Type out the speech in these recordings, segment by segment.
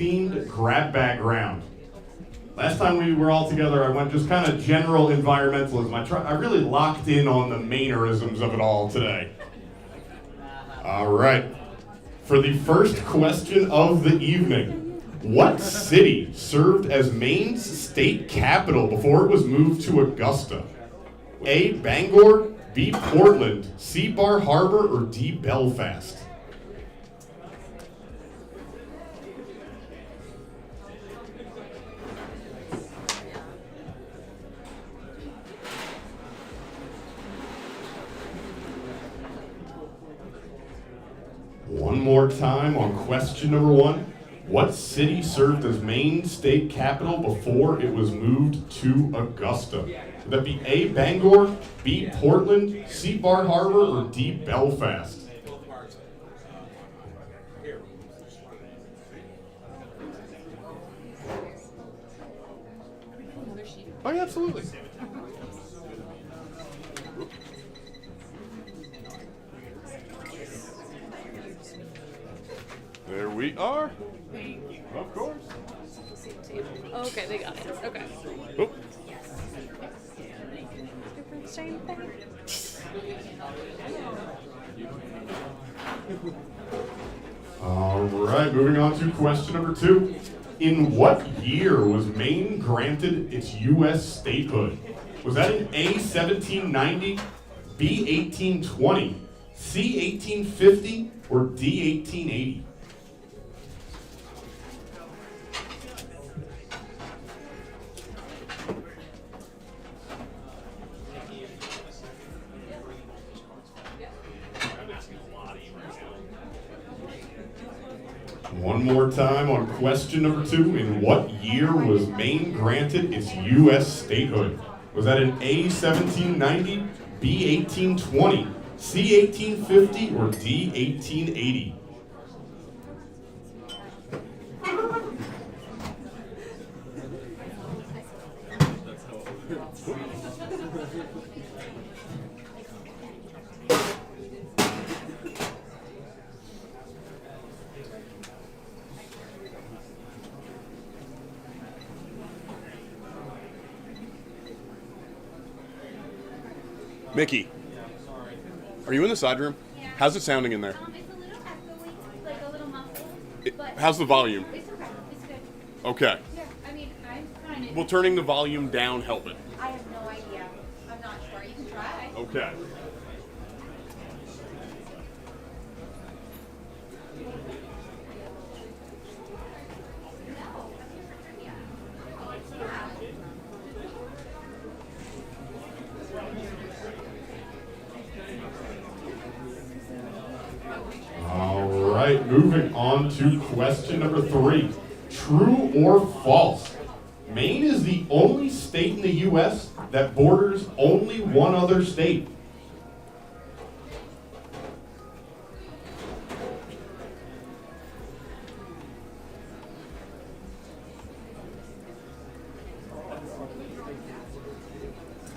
themed grab bag round. Last time we were all together, I went just kind of general environmentalism. I really locked in on the Mainerisms of it all today. All right. For the first question of the evening, what city served as Maine's state capital before it was moved to Augusta? A, Bangor, B, Portland, C, Bar Harbor, or D, Belfast? One more time on question number one. What city served as Maine's state capital before it was moved to Augusta? Would that be A, Bangor, B, Portland, C, Bar Harbor, or D, Belfast? Oh, yeah, absolutely. There we are. Of course. Oh, okay, they got it. Okay. Oh. Same thing. All right, moving on to question number two. In what year was Maine granted its U.S. statehood? Was that in A, 1790, B, 1820, C, 1850, or D, 1880? One more time on question number two. In what year was Maine granted its U.S. statehood? Was that in A, 1790, B, 1820, C, 1850, or D, 1880? Mickey, are you in the side room? Yeah. How's it sounding in there? It's a little echoey, like a little muffled. But How's the volume? It's okay. It's good. Okay. Yeah, I mean, I'm kind of. Will turning the volume down help it? I have no idea. I'm not sure. You can try. Okay. No, I'm here for trivia. Yeah. All right, moving on to question number three. True or false? Maine is the only state in the U.S. that borders only one other state.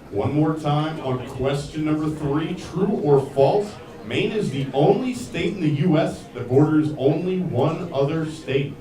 One more time on question number three. True or false? Maine is the only state in the U.S. that borders only one other state.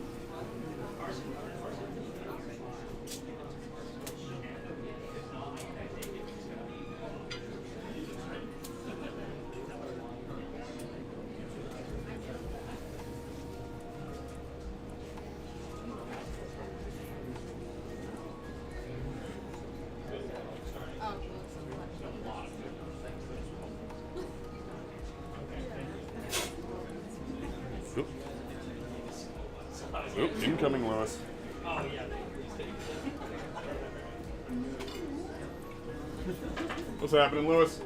Oop, incoming, Lewis. What's happening, Lewis?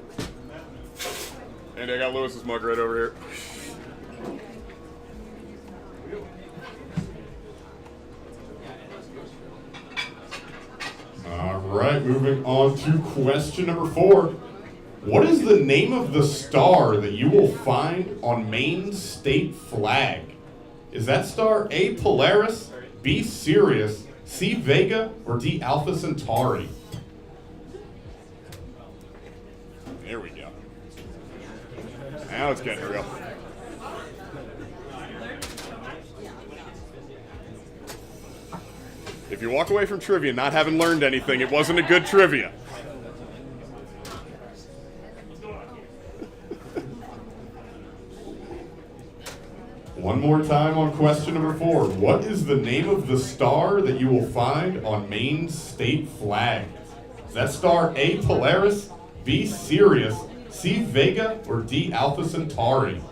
Andy, I got Lewis's mug right over here. All right, moving on to question number four. What is the name of the star that you will find on Maine's state flag? Is that star A, Polaris, B, Sirius, C, Vega, or D, Alpha Centauri? There we go. Now it's getting real. If you walk away from trivia not having learned anything, it wasn't a good trivia. One more time on question number 4. What is the name of the star that you will find on Maine's state flag? Is that star A, Polaris, B, Sirius, C, Vega, or D, Alpha Centauri?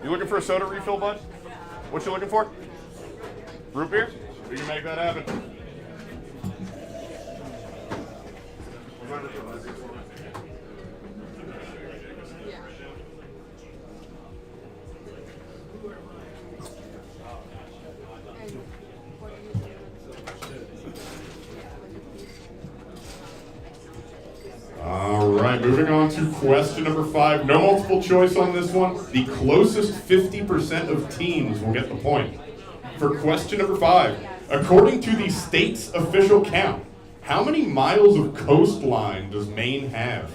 You looking for a soda refill, bud? What you looking for? Root beer? We can make that happen. All right, moving on to question number 5. No multiple choice on this one. The closest 50% of teams will get the point. For question number 5, according to the state's official count, how many miles of coastline does Maine have?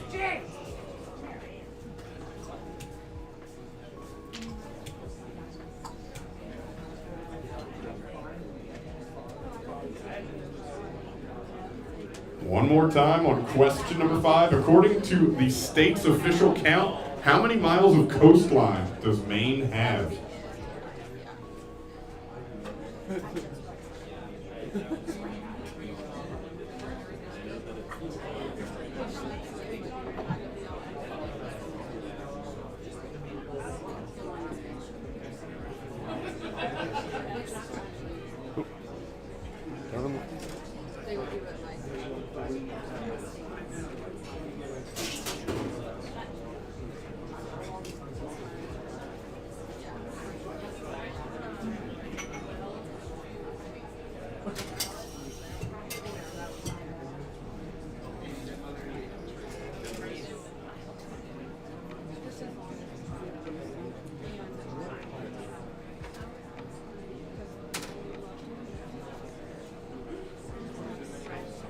One more time on question number 5. According to the state's official count, how many miles of coastline does Maine have?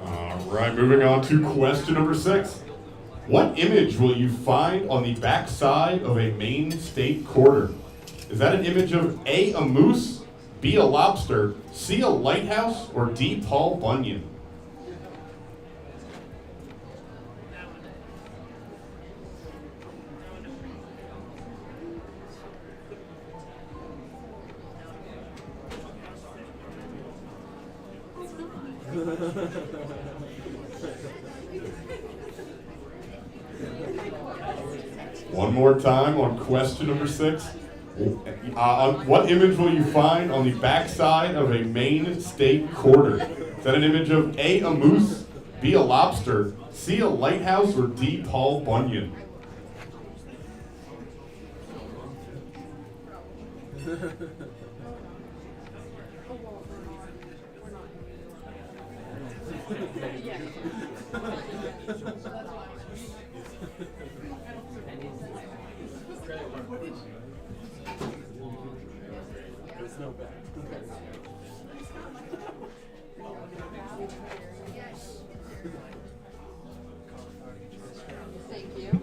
All right, moving on to question number 6. What image will you find on the back side of a Maine state quarter? Is that an image of A, a moose, B, a lobster, C, a lighthouse, or D, Paul Bunyan? One more time on question number 6. What image will you find on the backside of a Maine state quarter? Is that an image of A, a moose, B, a lobster, C, a lighthouse, or D, Paul Bunyan? Thank you.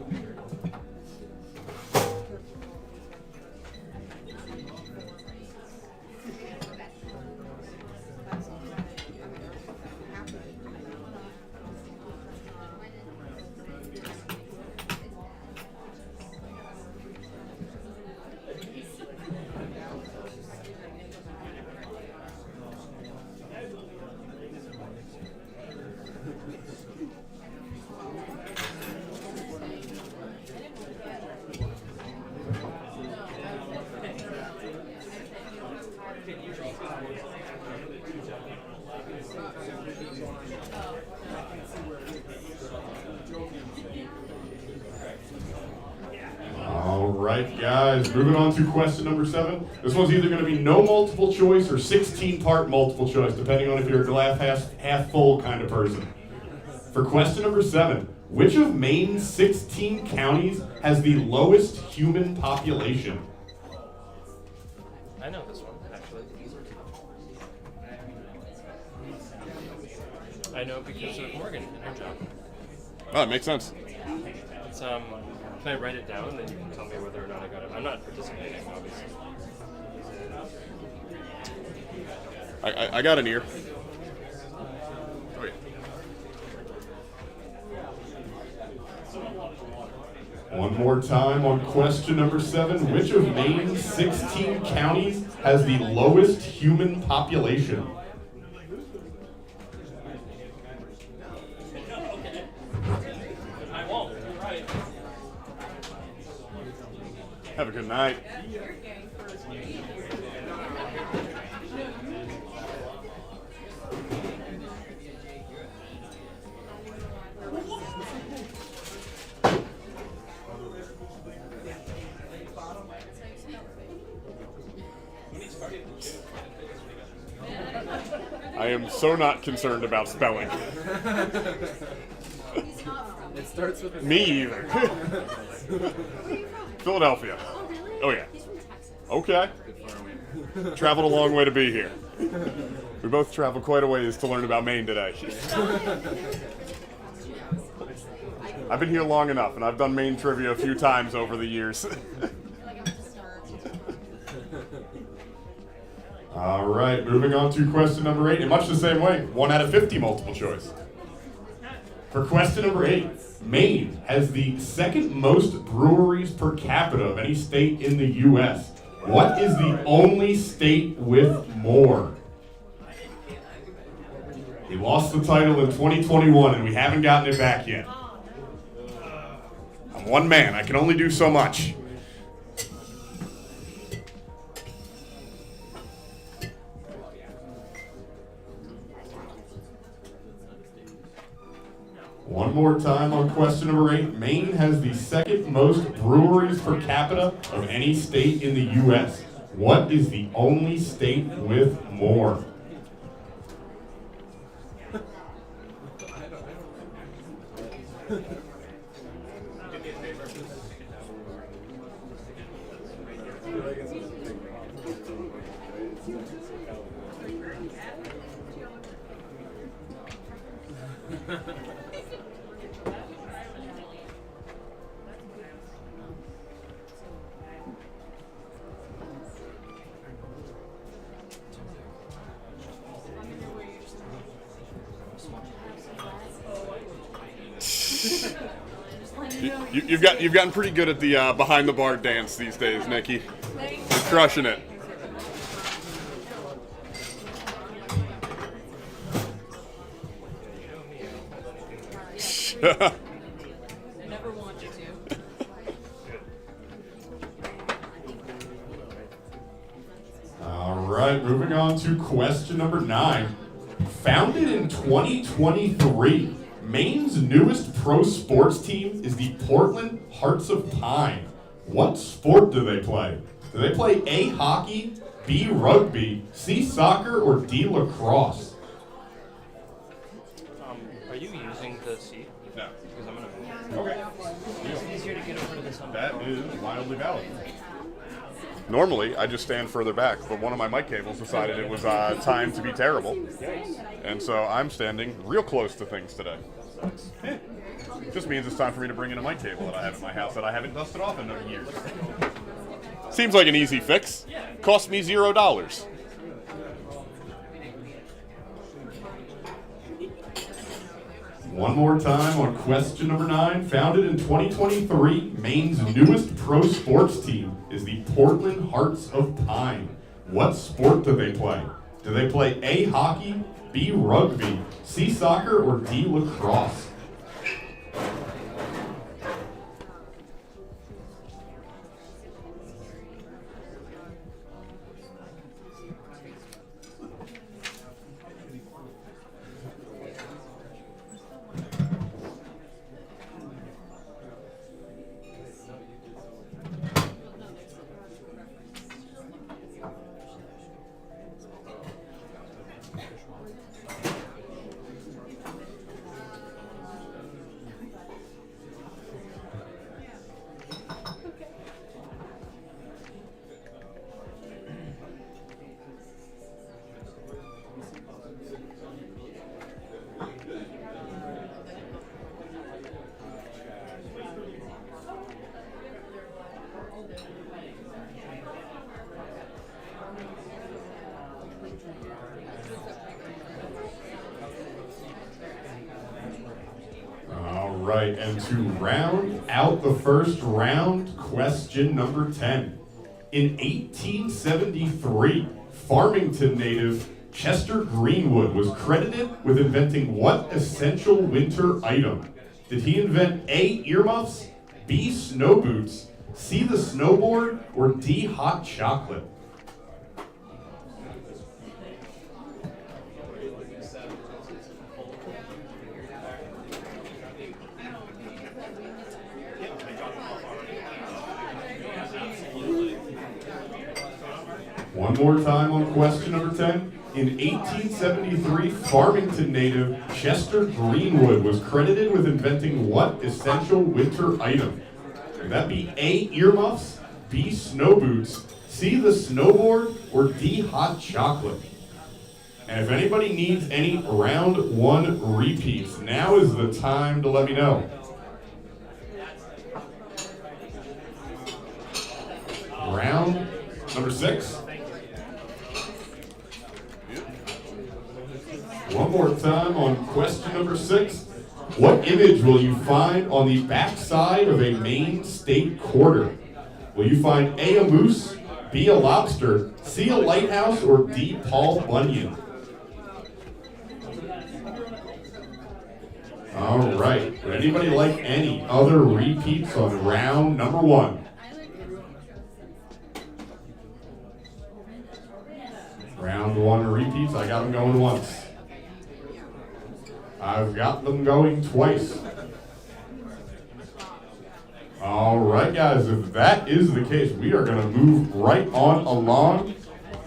All right, guys, moving on to question number 7. This one's either going to be no multiple choice or 16-part multiple choice, depending on if you're a glass half full kind of person. For question number 7, which of Maine's 16 counties has the lowest human population? I know this one, actually. I know because of Morgan and her job. Oh, it makes sense. It's, can I write it down and then you can tell me whether or not I got it? I'm not participating, obviously. I got an ear. Oh, yeah. One more time on question number 7. Which of Maine's 16 counties has the lowest human population? I won't. Right. Have a good night. I am so not concerned about spelling. It starts with Me either. Philadelphia. Oh yeah. Okay. Traveled a long way to be here. We both traveled quite a ways to learn about Maine today. I've been here long enough, and I've done Maine trivia a few times over the years. All right, moving on to question number 8, in much the same way, 1 out of 50 multiple choice. For question number 8, Maine has the second most breweries per capita of any state in the U.S. What is the only state with more? He lost the title in 2021, and we haven't gotten it back yet. I'm one man. I can only do so much. One more time on question number 8. Maine has the second most breweries per capita of any state in the U.S. What is the only state with more? You've gotten pretty good at the behind the bar dance these days, Nikki. You're crushing it. I never want you to. All right, moving on to question number 9. Founded in 2023, Maine's newest pro sports team is the Portland Hearts of Pine. What sport do they play? Do they play A, hockey, B, rugby, C, soccer, or D, lacrosse? Are you using the seat? No. Because I'm gonna move. Okay. It's easier to get over to this one. That is wildly valid. Normally, I just stand further back, but one of my mic cables decided it was time to be terrible. And so I'm standing real close to things today. Yeah. Just means it's time for me to bring in a mic cable that I have at my house that I haven't dusted off in years. Seems like an easy fix. Cost me $0. One more time on question number 9. Founded in 2023, Maine's newest pro sports team is the Portland Hearts of Pine. What sport do they play? Do they play A, hockey, B, rugby, C, soccer, or D, lacrosse? right, and to round out the first round, question number 10. In 1873, Farmington native Chester Greenwood was credited with inventing what essential winter item? Did he invent A, earmuffs, B, snow boots, C, the snowboard, or D, hot chocolate? One more time on question number 10. In 1873, Farmington native Chester Greenwood was credited with inventing what essential winter item? Would that be A, earmuffs, B, snow boots, C, the snowboard, or D, hot chocolate? And if anybody needs any round 1 repeats, now is the time to let me know. Round number 6. One more time on question number 6. What image will you find on the backside of a Maine state quarter? Will you find A, a moose, B, a lobster, C, a lighthouse, or D, Paul Bunyan? All right. Would anybody like any other repeats on round number 1? Round 1 repeats. I got them going once. I've got them going twice. All right, guys, if that is the case, we are going to move right on along.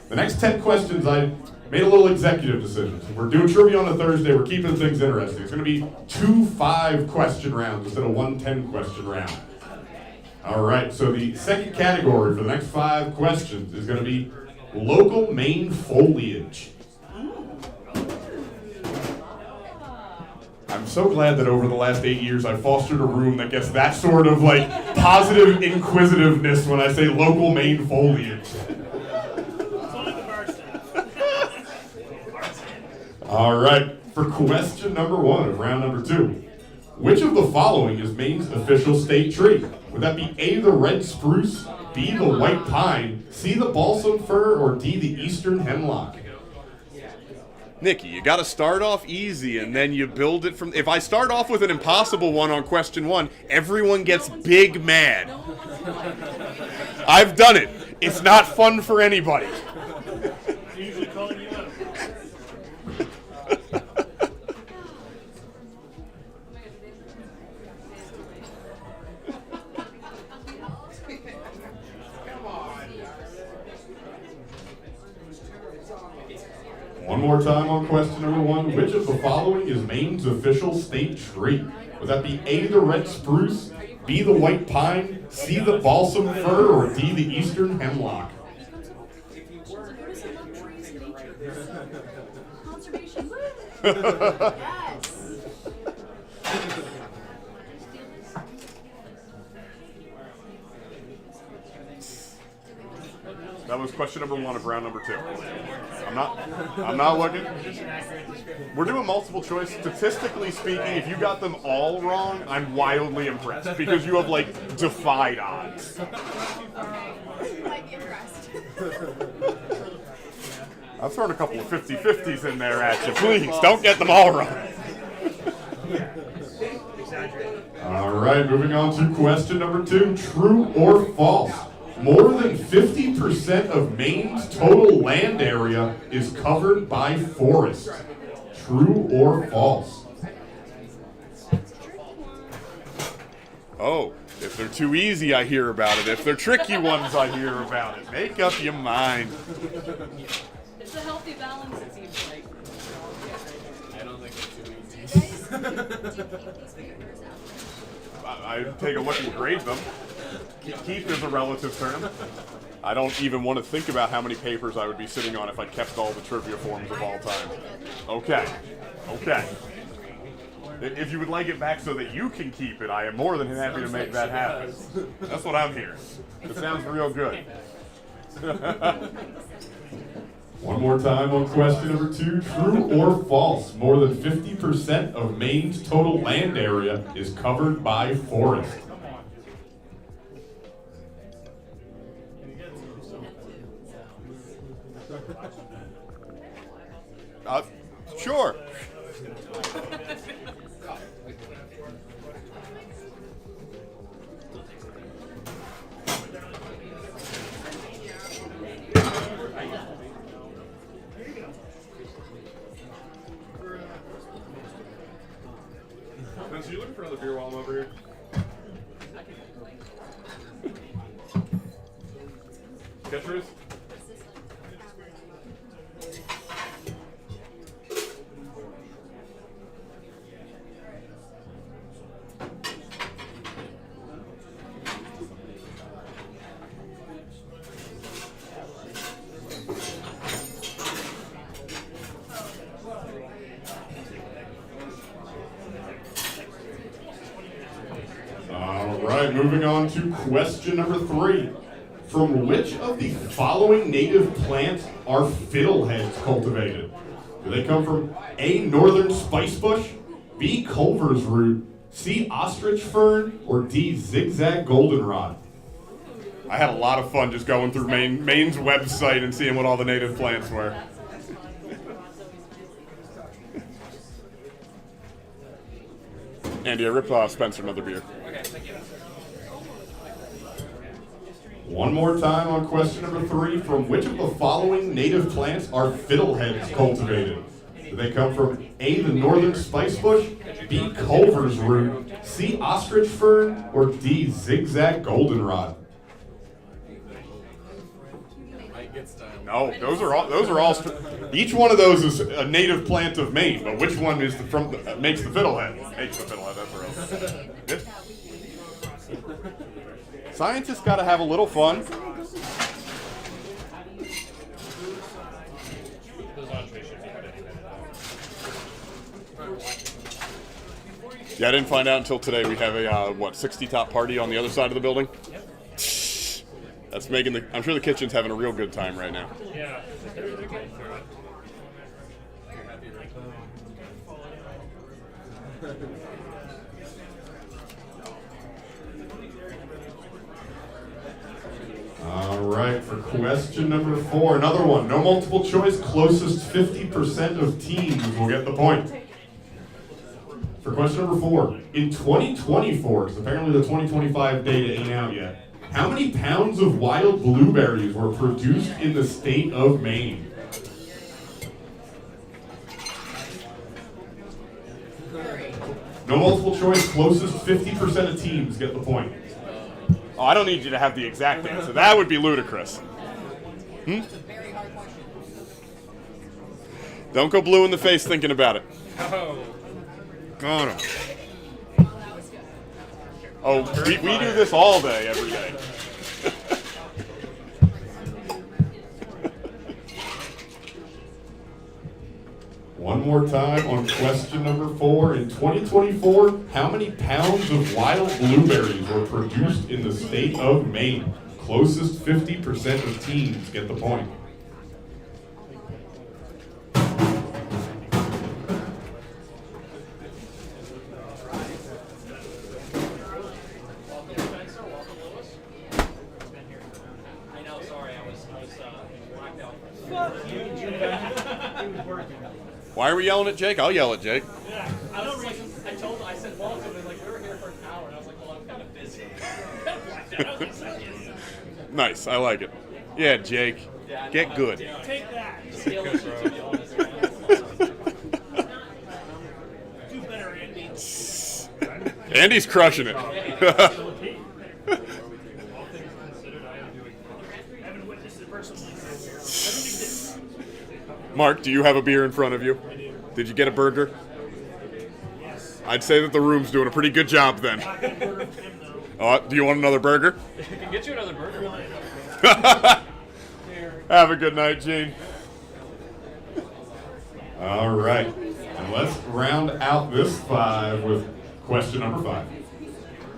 The next 10 questions, I made a little executive decision. We're doing trivia on a Thursday. We're keeping things interesting. It's going to be 2 5-question rounds instead of 1 10-question round. All right, so the second category for the next 5 questions is going to be local Maine foliage. I'm so glad that over the last 8 years I fostered a room that gets that sort of like positive inquisitiveness when I say local Maine foliage. All right, for question number 1 of round number 2. Which of the following is Maine's official state tree? Would that be A, the red spruce, B, the white pine, C, the balsam fir, or D, the eastern hemlock? Nikki, you got to start off easy and then you build it from... If I start off with an impossible one on question 1, everyone gets big mad. I've done it. It's not fun for anybody. Usually calling you out. One more time on question number 1. Which of the following is Maine's official state tree? Would that be A, the red spruce, B, the white pine, C, the balsam fir, or D, the eastern hemlock? Conservation. Yes. That was question number 1 of round number 2. I'm not looking. We're doing multiple choice. Statistically speaking, if you got them all wrong, I'm wildly impressed because you have like defied odds. Might be impressed. I've thrown a couple of 50-50s in there at you. Please, don't get them all wrong. All right, moving on to question number 2. True or false? More than 50% of Maine's total land area is covered by forest. True or false? Oh, if they're too easy, I hear about it. If they're tricky ones, I hear about it. Make up your mind. It's a healthy balance, it seems like. I don't think they're too easy. I take a look and grade them. Keep is a relative term. I don't even want to think about how many papers I would be sitting on if I kept all the trivia forms of all time. Okay. If you would like it back so that you can keep it, I am more than happy to make that happen. That's what I'm hearing. It sounds real good. One more time on question number 2. True or false? More than 50% of Maine's total land area is covered by forest. Sure. Vince, are you looking for another beer while I'm over here? Catchers? All right, moving on to question number 3. From which of the following native plants are fiddleheads cultivated? Do they come from A, northern spice bush, B, Culver's root, C, ostrich fern, or D, zigzag goldenrod? I had a lot of fun just going through Maine's website and seeing what all the native plants were. Andy, I ripped Spencer another beer. One more time on question number 3. From which of the following native plants are fiddleheads cultivated? Do they come from A, the northern spice bush, B, Culver's root, C, ostrich fern, or D, zigzag goldenrod? No, those are all. Each one of those is a native plant of Maine, but which one is makes the fiddlehead? Makes the fiddlehead, that's real. Good. Scientists got to have a little fun. Those entrees should be good anyway. Yeah, I didn't find out until today. We have a 60 top party on the other side of the building. That's making I'm sure the kitchen's having a real good time right now. Yeah, they're getting through it. All right, for question number 4, another one. No multiple choice, closest 50% of teams will get the point. For question number 4, in 2024, because apparently the 2025 data ain't out yet, how many pounds of wild blueberries were produced in the state of Maine? No multiple choice, closest 50% of teams get the point. Oh, I don't need you to have the exact answer. That would be ludicrous. Don't go blue in the face thinking about it. Oh. Got him. Oh, we do this all day, every day. One more time on question number 4. In 2024, how many pounds of wild blueberries were produced in the state of Maine? Closest 50% of teams get the point. Why are we yelling at Jake? I'll yell at Jake. Yeah, I said Walter, and they're like, we were here for an hour, and I was like, well, I'm kind of busy. Nice, I like it. Yeah, Jake, get good. Take that. Do better, Andy. Andy's crushing it. All things considered, I am doing fine. I haven't witnessed it personally. Mark, do you have a beer in front of you? Did you get a burger? I'd say that the room's doing a pretty good job then. Do you want another burger? I can get you another burger. Have a good night, Gene. All right, and let's round out this 5 with question number 5.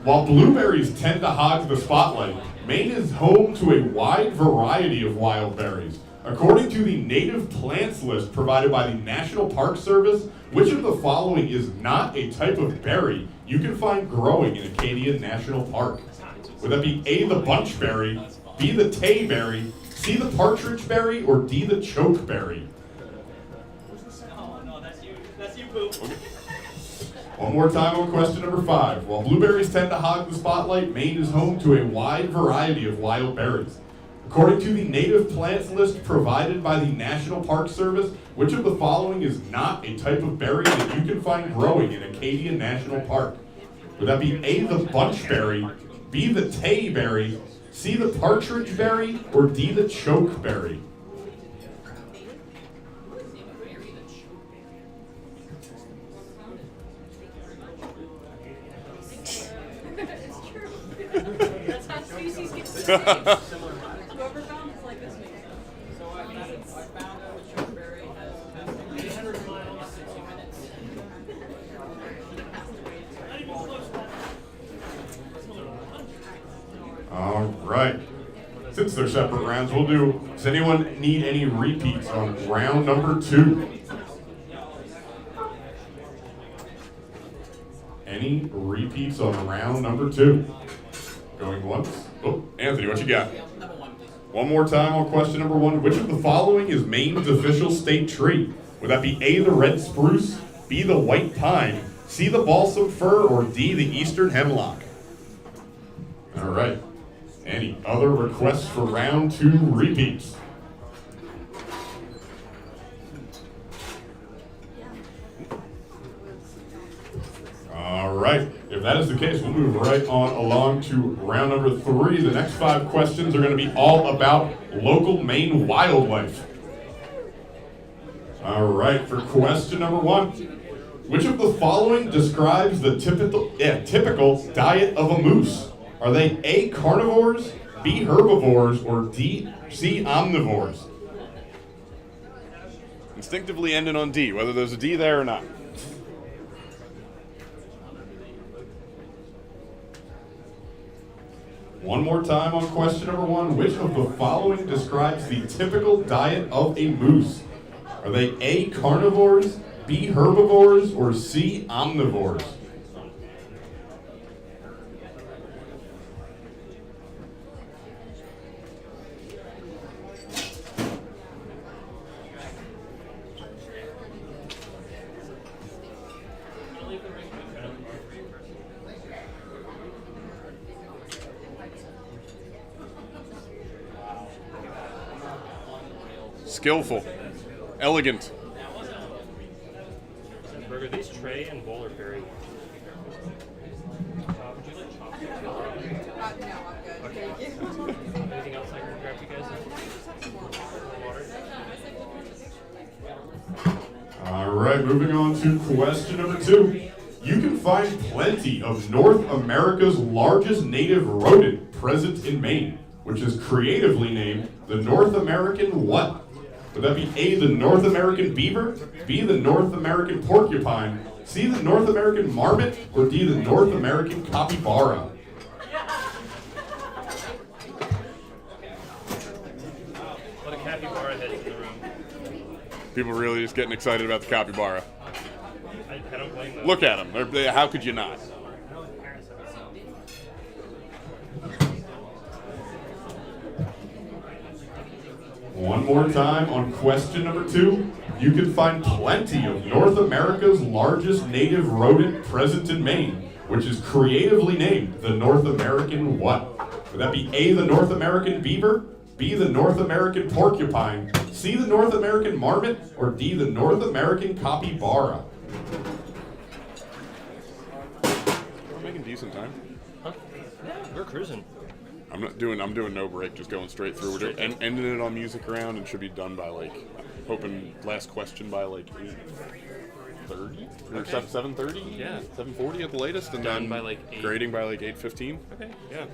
While blueberries tend to hog the spotlight, Maine is home to a wide variety of wild berries. According to the native plants list provided by the National Park Service, which of the following is not a type of berry you can find growing in Acadia National Park? Would that be A, the bunchberry, B, the tayberry, C, the partridge berry, or D, the chokeberry? No, that's you. That's you, Poop. One more time on question number 5. While blueberries tend to hog the spotlight, Maine is home to a wide variety of wild berries. According to the native plants list provided by the National Park Service, which of the following is not a type of berry that you can find growing in Acadia National Park? Would that be A, the bunchberry, B, the tayberry, C, the partridge berry, or D, the chokeberry? That's how species get started. Whoever found it's like this man. So I found out chokeberry has 800 miles, 60 minutes. Not even close to that. All right. Since they're separate rounds, we'll do. Does anyone need any repeats on round number 2? Any repeats on round number 2? Going once. Oh, Anthony, what you got? One more time on question number 1. Which of the following is Maine's official state tree? Would that be A, the red spruce, B, the white pine, C, the balsam fir, or D, the eastern hemlock? All right. Any other requests for round 2 repeats? All right. If that is the case, we'll move right on along to round number 3. The next 5 questions are going to be all about local Maine wildlife. All right. For question number 1, which of the following describes the typical diet of a moose? Are they A, carnivores, B, herbivores, or D, C, omnivores? Instinctively ending on D, whether there's a D there or not. One more time on question number 1. Which of the following describes the typical diet of a moose? Are they A, carnivores, B, herbivores, or C, omnivores? Skillful. Elegant. Burger, these tray and bowl are very. Would you like chocolate? Okay. Anything else I can grab you guys? Water? All right, moving on to question number 2. You can find plenty of North America's largest native rodent present in Maine, which is creatively named the North American what? Would that be A, the North American beaver, B, the North American porcupine, C, the North American marmot, or D, the North American capybara? A lot of capybara heads in the room. People really just getting excited about the capybara. I don't blame them. Look at them. How could you not? One more time on question number 2. You can find plenty of North America's largest native rodent present in Maine, which is creatively named the North American what? Would that be A, the North American beaver, B, the North American porcupine, C, the North American marmot, or D, the North American capybara? We're making decent time. Huh? We're cruising. I'm doing no break, just going straight through. We're ending it on music round and should be done by hoping last question by 8:30 or 7:30. Yeah. 7:40 at the latest, and Done then by 8. grading by 8:15. Okay. Yeah.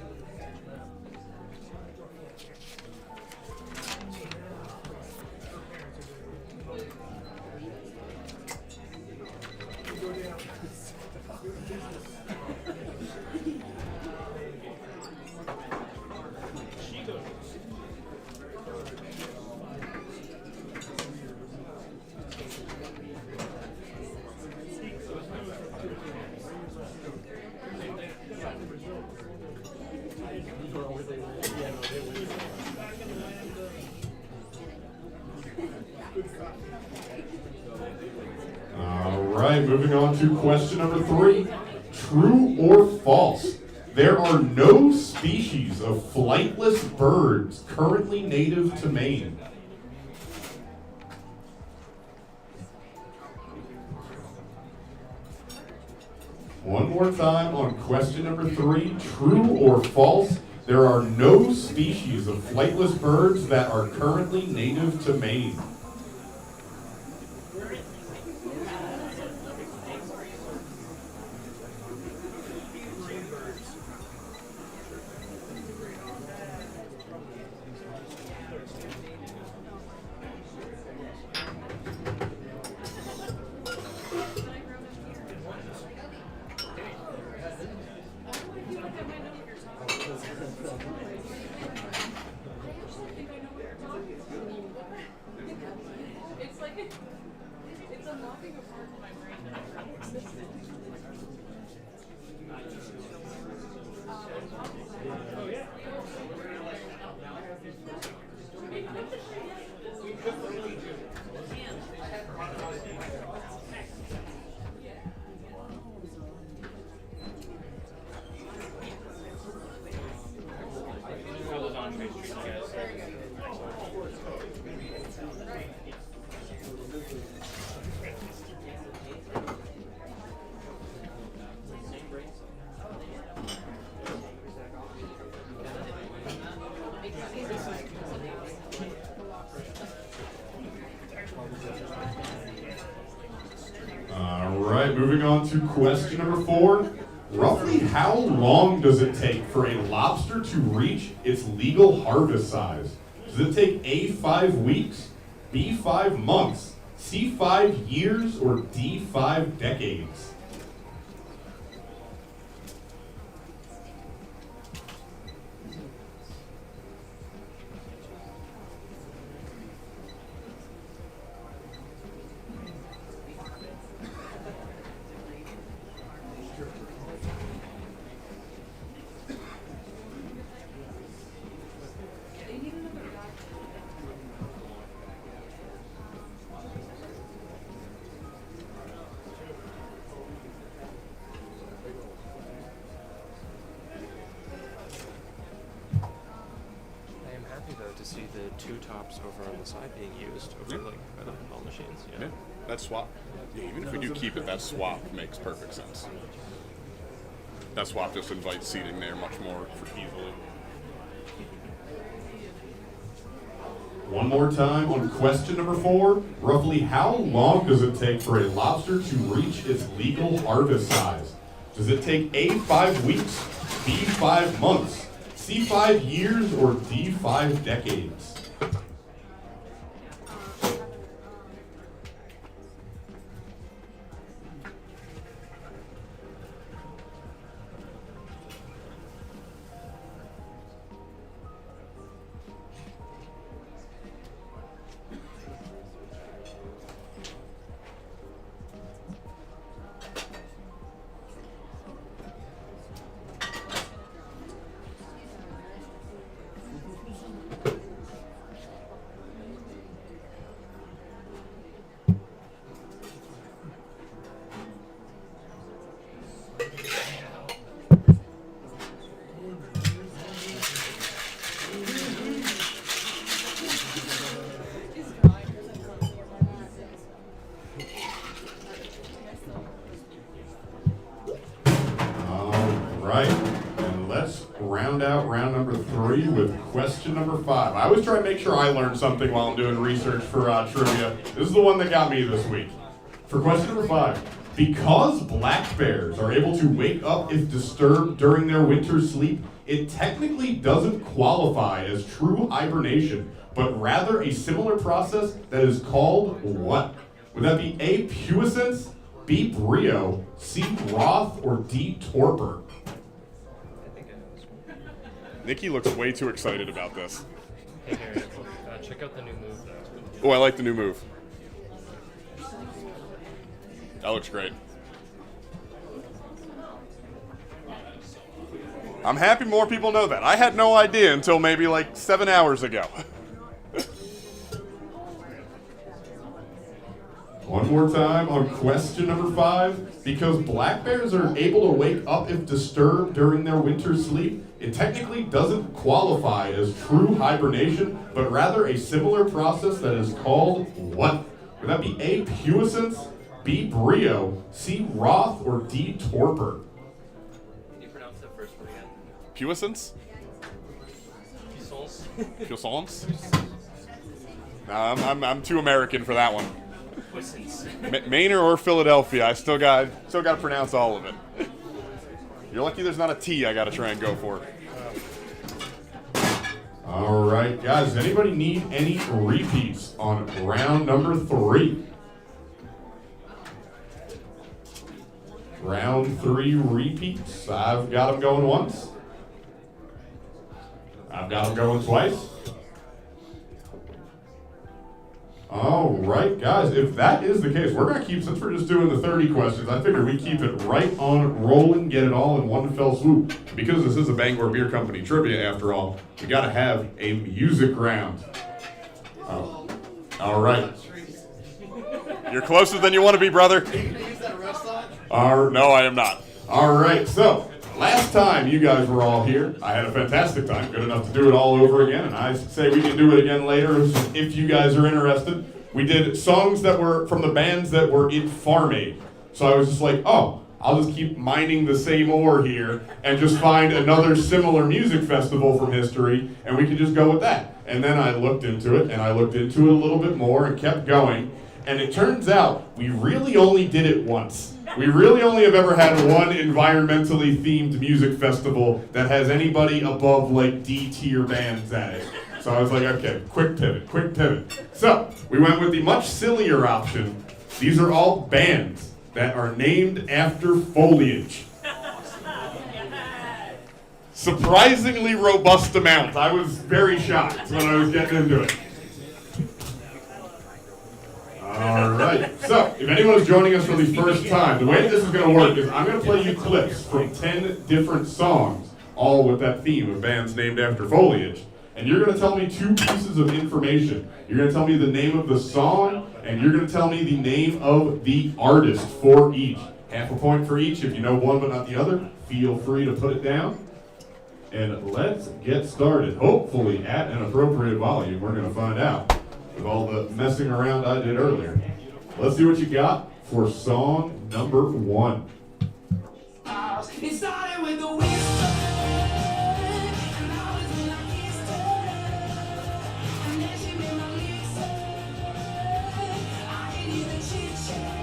All right, moving on to question number 3. True or false? There are no species of flightless birds currently native to Maine. One more time on question number 3. True or false? There are no species of flightless birds that are currently native to Maine. It's like it's unlocking a part of my brain that Fill those on Main Street, guys. All right, moving on to question number 4. Roughly how long does it take for a lobster to reach its legal harvest size? Does it take A, 5 weeks, B, 5 months, C, 5 years, or D, 5 decades? I am happy though to see the 2 tops over on the side being used over like by the pinball machines. Yeah, that swap. Yeah, even if we do keep it, that swap makes perfect sense. That swap just invites seating there much more easily. One more time on question number 4. Roughly how long does it take for a lobster to reach its legal harvest size? Does it take A, 5 weeks, B, 5 months, C, 5 years, or D, 5 decades? Right, and let's round out round number 3 with question number 5. I always try to make sure I learn something while I'm doing research for trivia. This is the one that got me this week. For question number 5, because black bears are able to wake up if disturbed during their winter sleep, it technically doesn't qualify as true hibernation, but rather a similar process that is called what? Would that be A, puissance, B, brio, C, broth, or D, torpor? Nikki looks way too excited about this. Hey, Harry, check out the new move though. Oh, I like the new move. That looks great. I'm happy more people know that. I had no idea until maybe like 7 hours ago. One more time on question number 5. Because black bears are able to wake up if disturbed during their winter sleep, it technically doesn't qualify as true hibernation, but rather a similar process that is called what? Would that be A, puissance, B, brio, C, Roth, or D, torpor? Can you pronounce that first one again? Puissance? Puissance? Puissance? No, I'm too American for that one. Puissance. Maine or Philadelphia, I still got to pronounce all of it. You're lucky there's not a T I got to try and go for. All right, guys, anybody need any repeats on round number 3? Round 3 repeats. I've got them going once. I've got them going twice. All right, guys, if that is the case, we're going to keep, since we're just doing the 30 questions, I figure we keep it right on rolling, get it all in one fell swoop. Because this is a Bangor Beer Company trivia, after all, we got to have a music round. Oh. All right. You're closer than you want to be, brother. No, I am not. All right, so last time you guys were all here, I had a fantastic time, good enough to do it all over again, and I say we can do it again later if you guys are interested. We did songs that were from the bands that were in Farm Aid. So I was just like, oh, I'll just keep mining the same ore here and just find another similar music festival from history, and we can just go with that. And then I looked into it, and I looked into it a little bit more and kept going. And it turns out we really only did it once. We really only have ever had one environmentally themed music festival that has anybody above like D tier bands at it. So I was like, okay, quick pivot. So we went with the much sillier option. These are all bands that are named after foliage. Surprisingly robust amount. I was very shocked when I was getting into it. All right, so if anyone is joining us for the first time, the way this is going to work is I'm going to play you clips from 10 different songs, all with that theme of bands named after foliage. And you're going to tell me 2 pieces of information. You're going to tell me the name of the song, and you're going to tell me the name of the artist for each. Half a point for each. If you know one but not the other, feel free to put it down. And let's get started, hopefully at an appropriate volume. We're going to find out. With all the messing around I did earlier. Let's see what you got for song number 1. It started with the whisper, and I was in like Easter, and then she made my lips I can hear the chit-chat,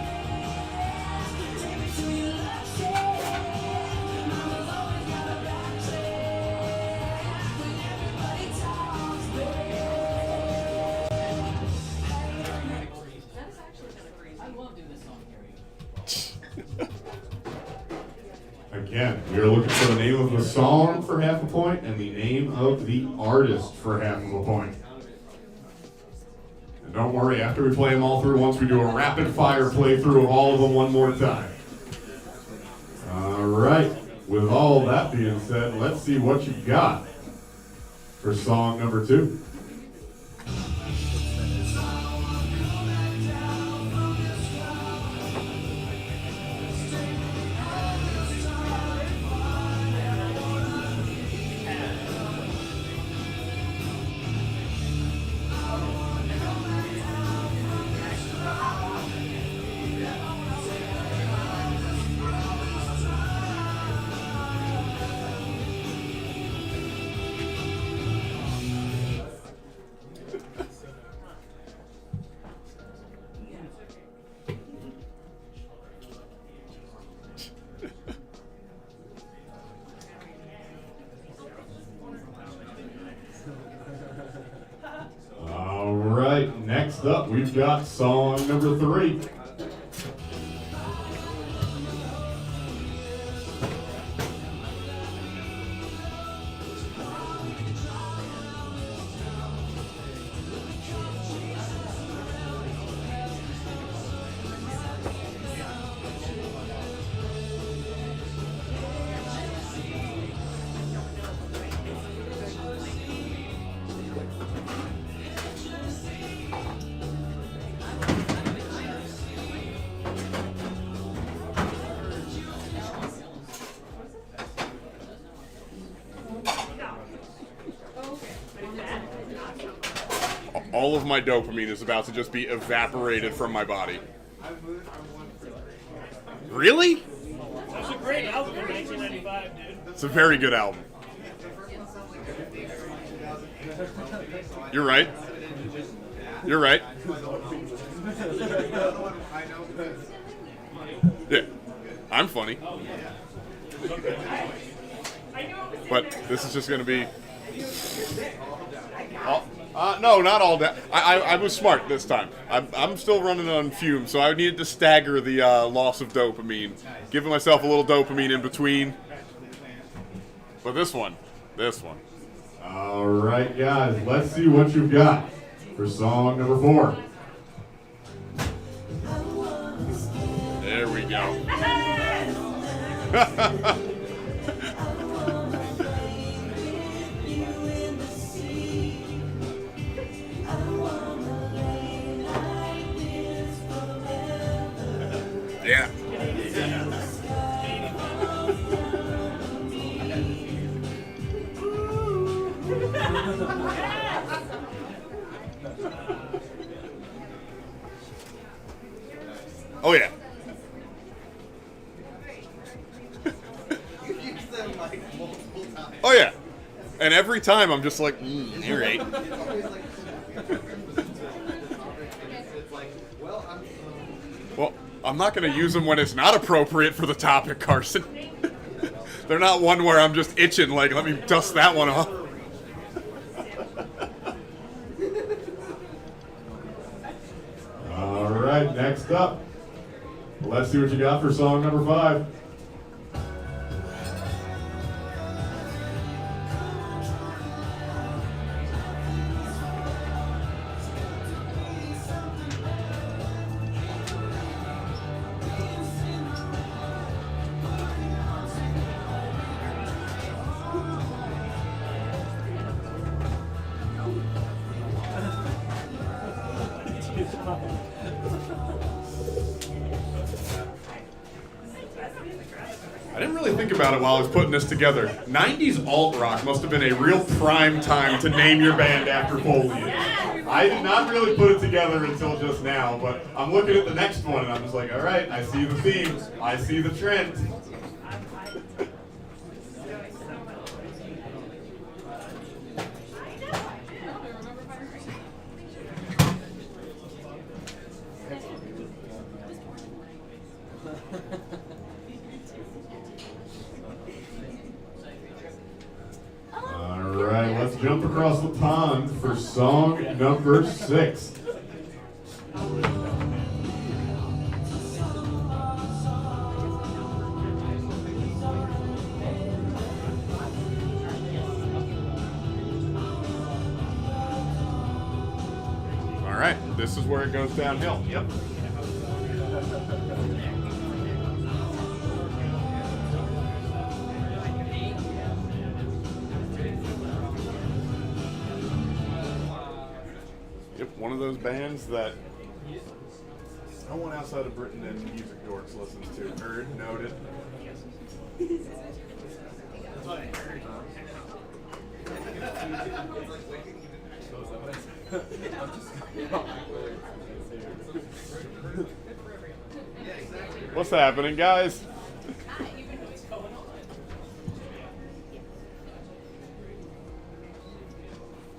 take me to your love shack. Mama's always got a back track, when everybody talks back. That is actually kind of crazy. I love doing this song here. Again, we are looking for the name of the song for half a point and the name of the artist for half of a point. And don't worry, after we play them all through, once we do a rapid fire playthrough of all of them one more time. All right, with all that being said, let's see what you got for song number 2. All right, next up we've got song number 3. all of my dopamine is about to just be evaporated from my body. Really? That's a great album in 1995, dude. It's a very good album. You're right. You're right. Yeah, I'm funny. But this is just going to be... no, not all that. I was smart this time. I'm still running on fumes, so I needed to stagger the loss of dopamine. Giving myself a little dopamine in between. But this one. All right, guys, let's see what you've got for song number 4. There we go. Yeah. Oh yeah. Oh yeah. And every time I'm just like, you're right. Well, I'm not going to use them when it's not appropriate for the topic, Carson. They're not one where I'm just itching, like, let me dust that one off. All right, next up, let's see what you got for song number 5. I didn't really think about it while I was putting this together. 90s alt rock must have been a real prime time to name your band after foliage. I did not really put it together until just now, but I'm looking at the next one and I'm just like, all right, I see the theme, I see the trend. All right, let's jump across the pond for song number 6. All right, this is where it goes downhill. Yep. Yep, one of those bands that no one outside of Britain and music dorks listens to. Heard, noted. What's happening, guys?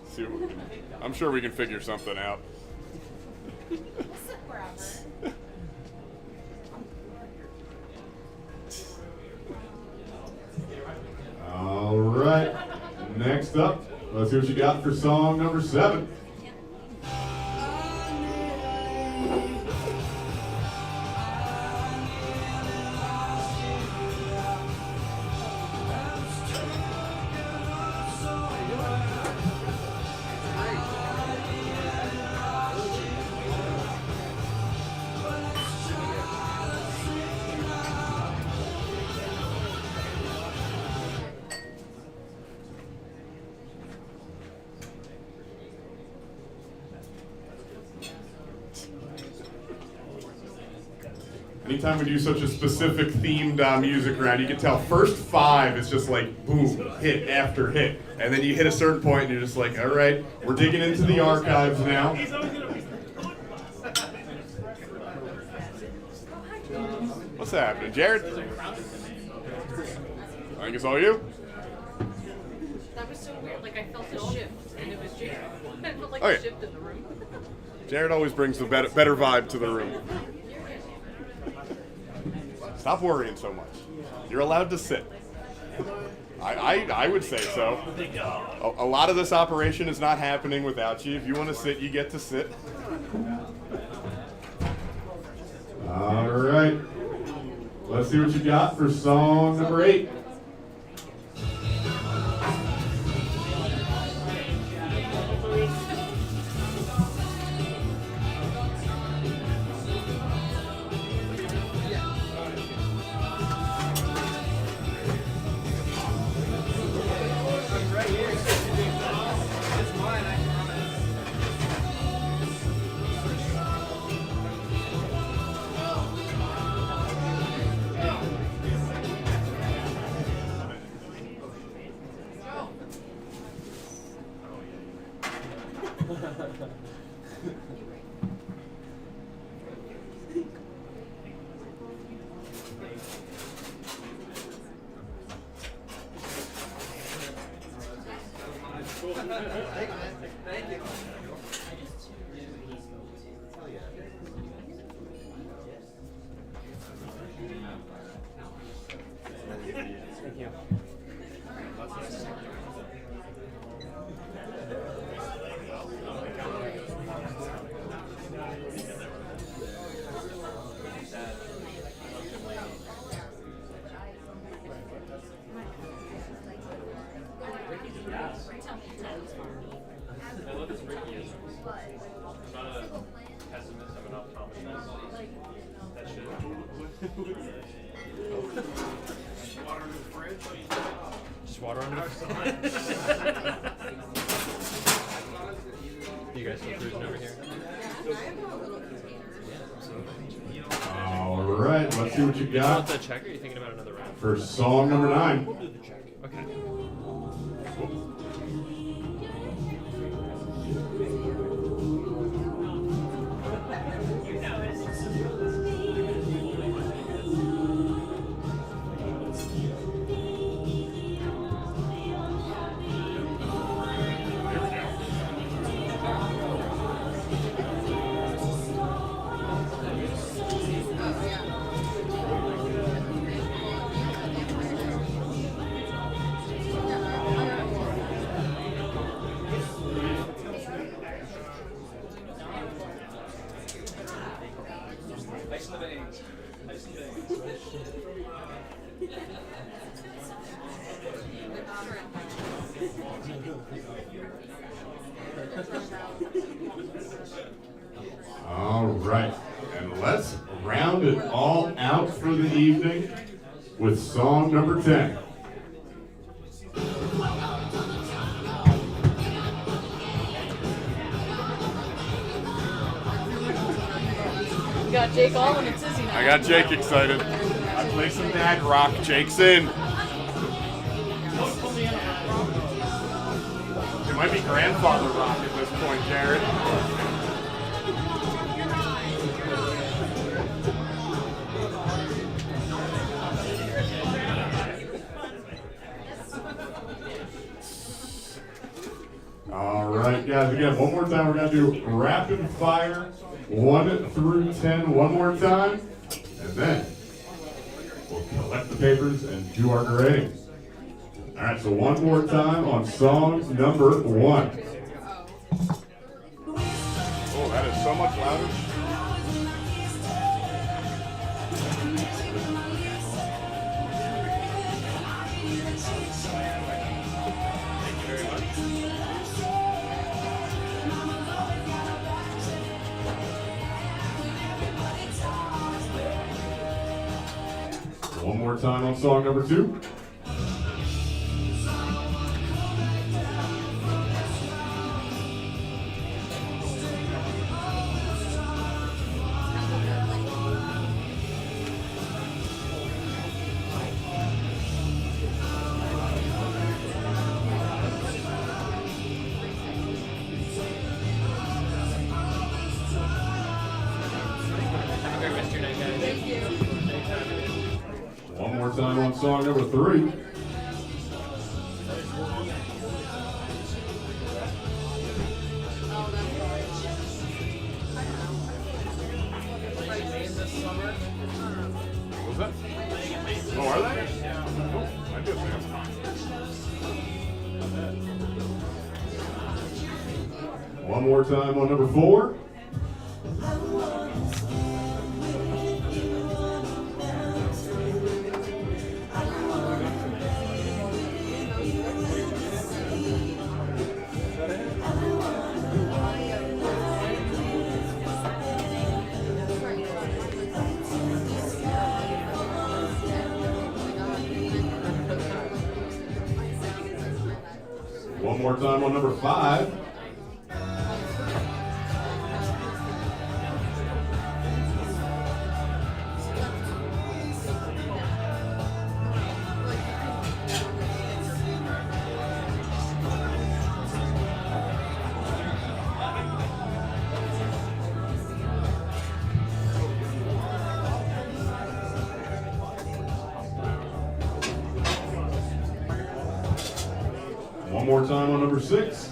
See what we can, I'm sure we can figure something out. All right, next up, let's see what you got for song number 7. Anytime we do such a specific themed music round, you can tell first 5 is just like boom, hit after hit. And then you hit a certain point and you're just like, all right, we're digging into the archives now. What's happening, Jared? I think it's all you. That was so weird. Like I felt a shift, and it was Jared. I felt like Oh, a yeah. shift in the room. Jared always brings the better vibe to the room. Stop worrying so much. You're allowed to sit. I would say so. A lot of this operation is not happening without you. If you want to sit, you get to sit. All right. Let's see what you got for song number 8. I love his Ricky-isms. I'm not a pessimist, I'm an optimist. That shit. Water in the fridge? Just water under the fridge. You guys still cruising over here? All right, let's see what you You got want the check, or are you thinking about another round? for song number 9. We'll do the check. Okay. All right, and let's round it all out for the evening with song number 10. We got Jake all in a tizzy now. I got Jake excited. I play some dad rock. Jake's in. It might be grandfather rock at this point, Jared. All right, guys, again, one more time, we're going to do rapid fire, 1 through 10, one more time, and then we'll collect the papers and do our grading. All right, so one more time on song number 1. Oh, that is so much louder. One more time on song number 2. One more time on song number 3. What was that? Oh, are they? Oh, I did see them. One more time on number 4. One more time on number 5. One more time on number 6.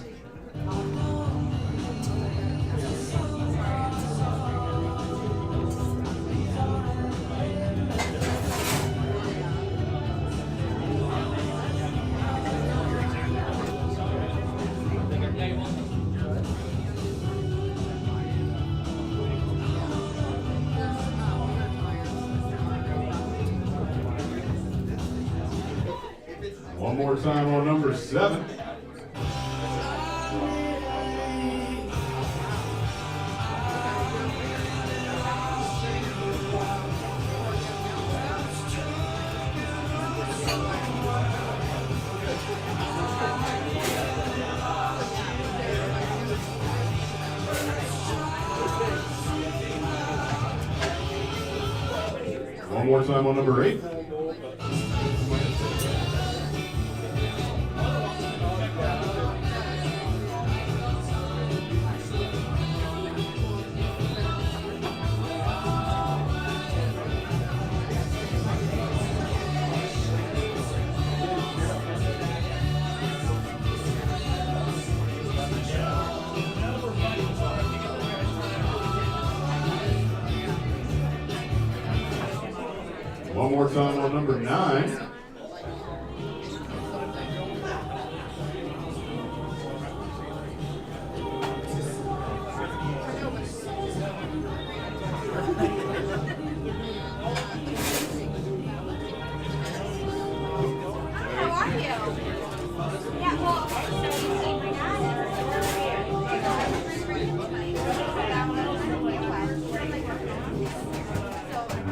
One more time on number 7. One more time on number 8. One more time on number 9. How are you? Yeah, well,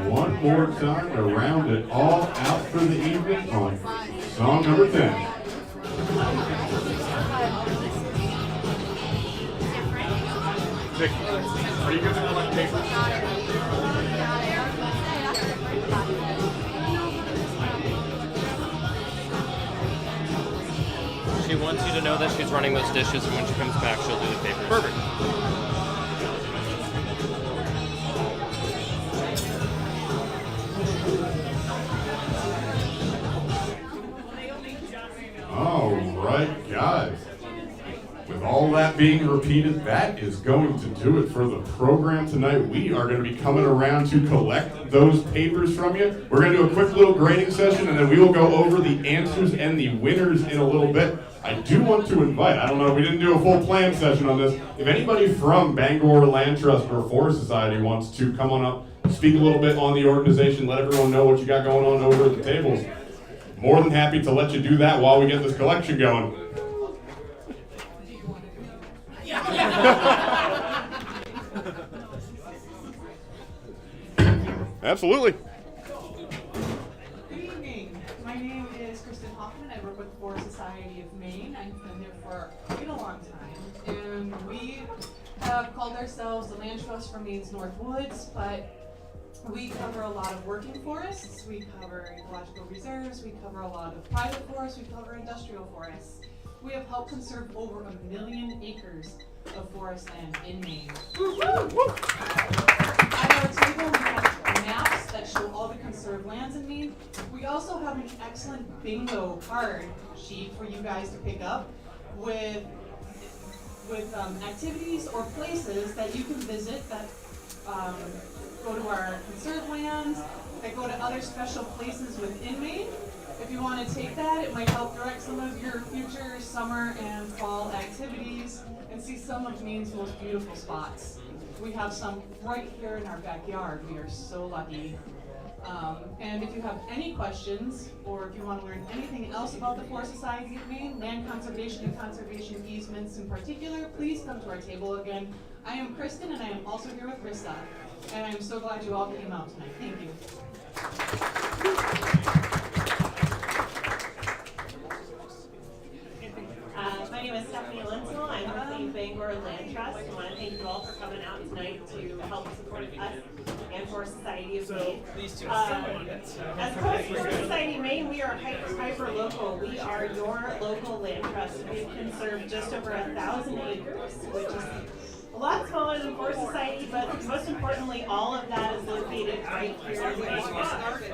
One more time to round it all out for the evening on song number 10. Nick, are you going to collect papers? She wants you to know that she's running those dishes, and when she comes back, she'll do the papers. Perfect. All right, guys. With all that being repeated, that is going to do it for the program tonight. We are going to be coming around to collect those papers from you. We're going to do a quick little grading session, and then we will go over the answers and the winners in a little bit. I do want to invite, I don't know, we didn't do a full plan session on this. If anybody from Bangor Land Trust or Forest Society wants to come on up, speak a little bit on the organization, let everyone know what you got going on over at the tables, more than happy to let you do that while we get this collection going. Absolutely. Good evening. My name is Kristen Hoffman. I work with the Forest Society of Maine. I've been there for quite a long time. And we have called ourselves the Land Trust for Maine's North Woods, but we cover a lot of working forests, we cover ecological reserves, we cover a lot of private forests, we cover industrial forests. We have helped conserve over 1 million acres of forest land in Maine. At our table, we have maps show all the conserved lands in Maine. We also have an excellent bingo card sheet for you guys to pick up with activities or places that you can visit that go to our conserved lands, that go to other special places within Maine. If you want to take that, it might help direct some of your future summer and fall activities and see some of Maine's most beautiful spots. We have some right here in our backyard. We are so lucky. And if you have any questions, or if you want to learn anything else about the Forest Society of Maine, land conservation and conservation easements in particular, please come to our table again. I am Kristen, and I am also here with Krista. And I'm so glad you all came out tonight. Thank you. My name is Stephanie Linsell. I'm with the Bangor Land Trust. I want to thank you all for coming out tonight to help support us and Forest Society of Maine. As Forest Society of Maine, we are hyper local. We are your local land trust. We conserve just over 1,000 acres, which is a lot smaller than Forest Society, but most importantly, all of that is located right here in Bangor.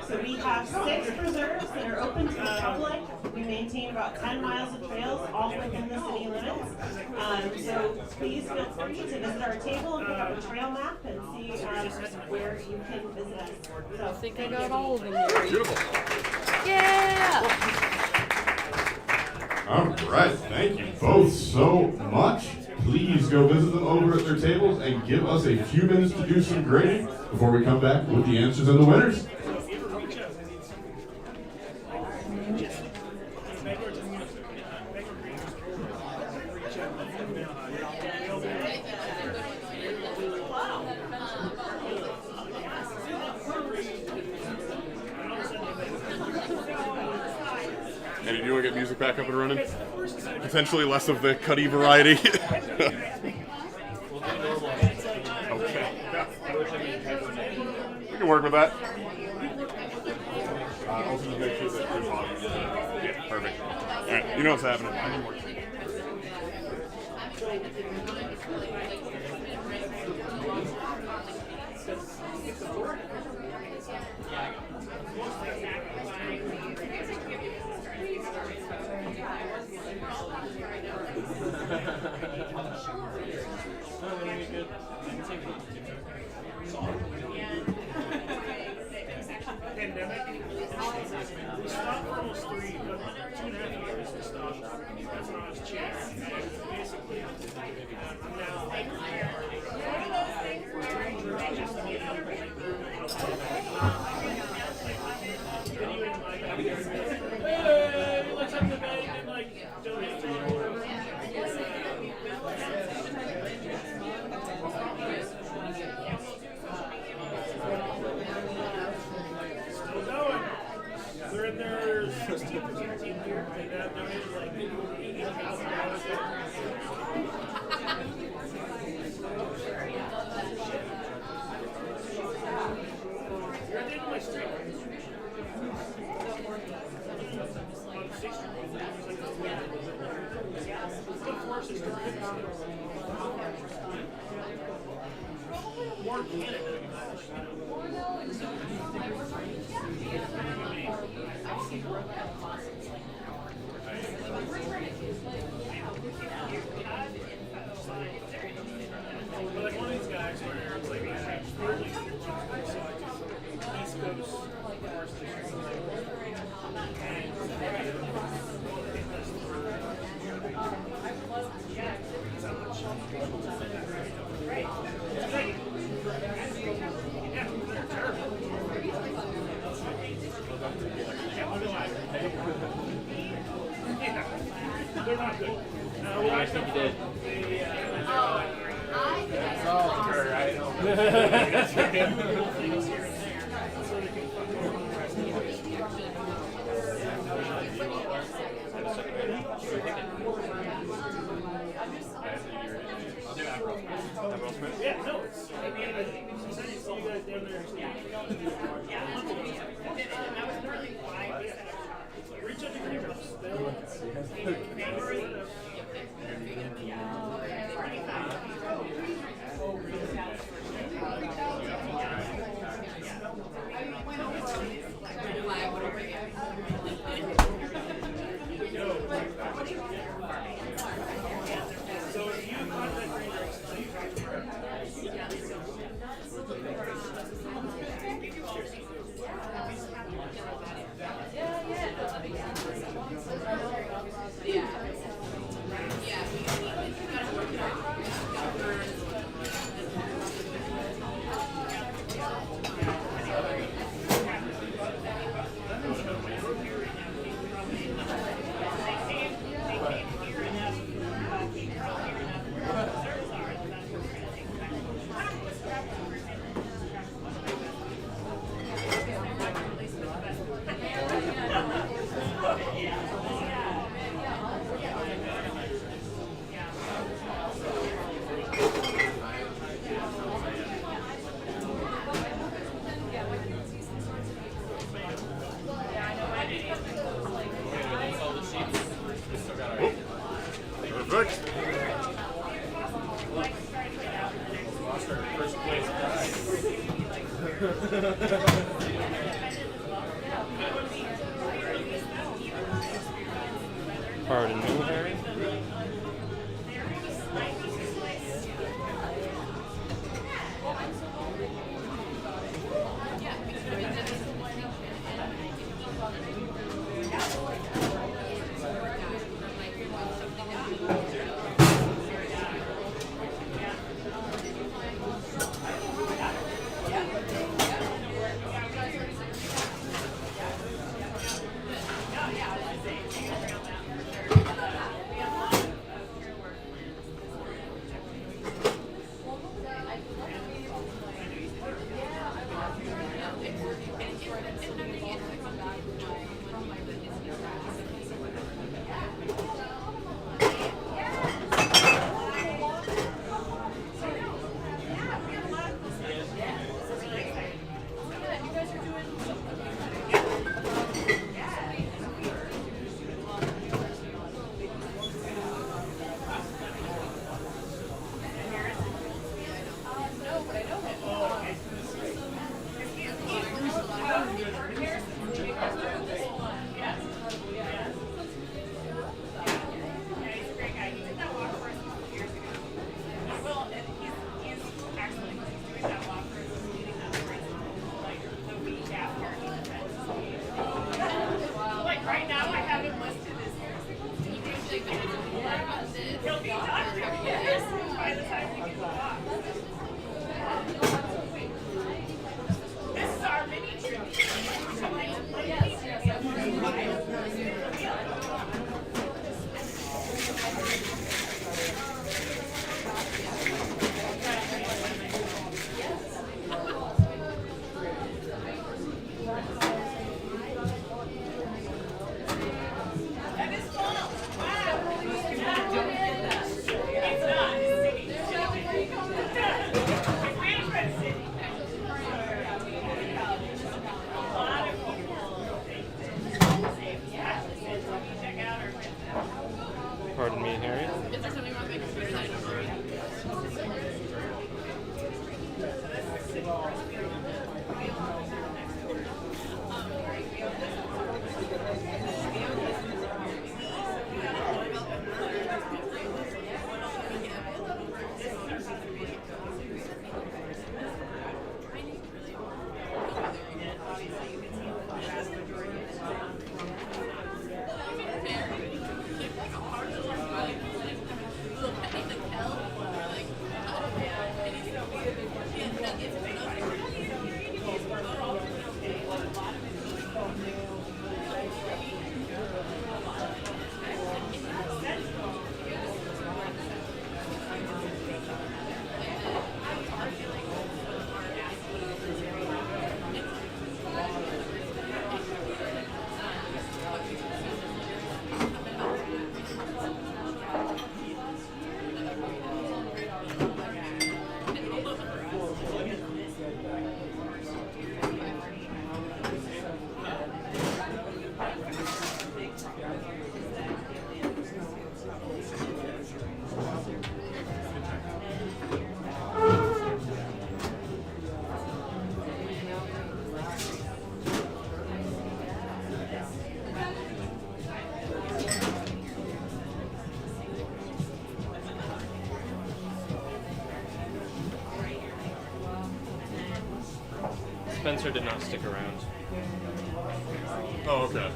So we have 6 preserves that are open to the public. We maintain about 10 miles of trails, all within the city limits. So please feel free to visit our table and pick up a trail map and see where you can visit us. So, I think I got all of them here. Beautiful. Yeah! All right, thank you both so much. Please go visit them over at their tables and give us a few minutes to do some grading before we come back with the answers and the winners. Andy, do you want to get music back up and running? Potentially less of the cutty variety. Okay. We can work with that. Also just make sure that there's volume. Yeah, perfect. All right, you know what's happening. I need more. Pandemic. We stopped for almost 2.5 years. We stopped. That's when I was chair. And basically, I'm now videoing my backyard. Hey, let's have the bag and like donate to whatever. Still going. They're in their 16th or 17th year. They have donated like $80,000. You're at the end of my street. On 6th Street. The forest is more Canada. But like one of these guys where it's like really East Coast forest they're not good. I think you did. Yeah, no, it's. I mean, I think it's just see you guys down there. Reach out to your girls. first place prize. Pardon me, Harry? Pardon me, Harry? Is there something wrong with my computer that I don't know? Spencer did not stick around. Oh, okay.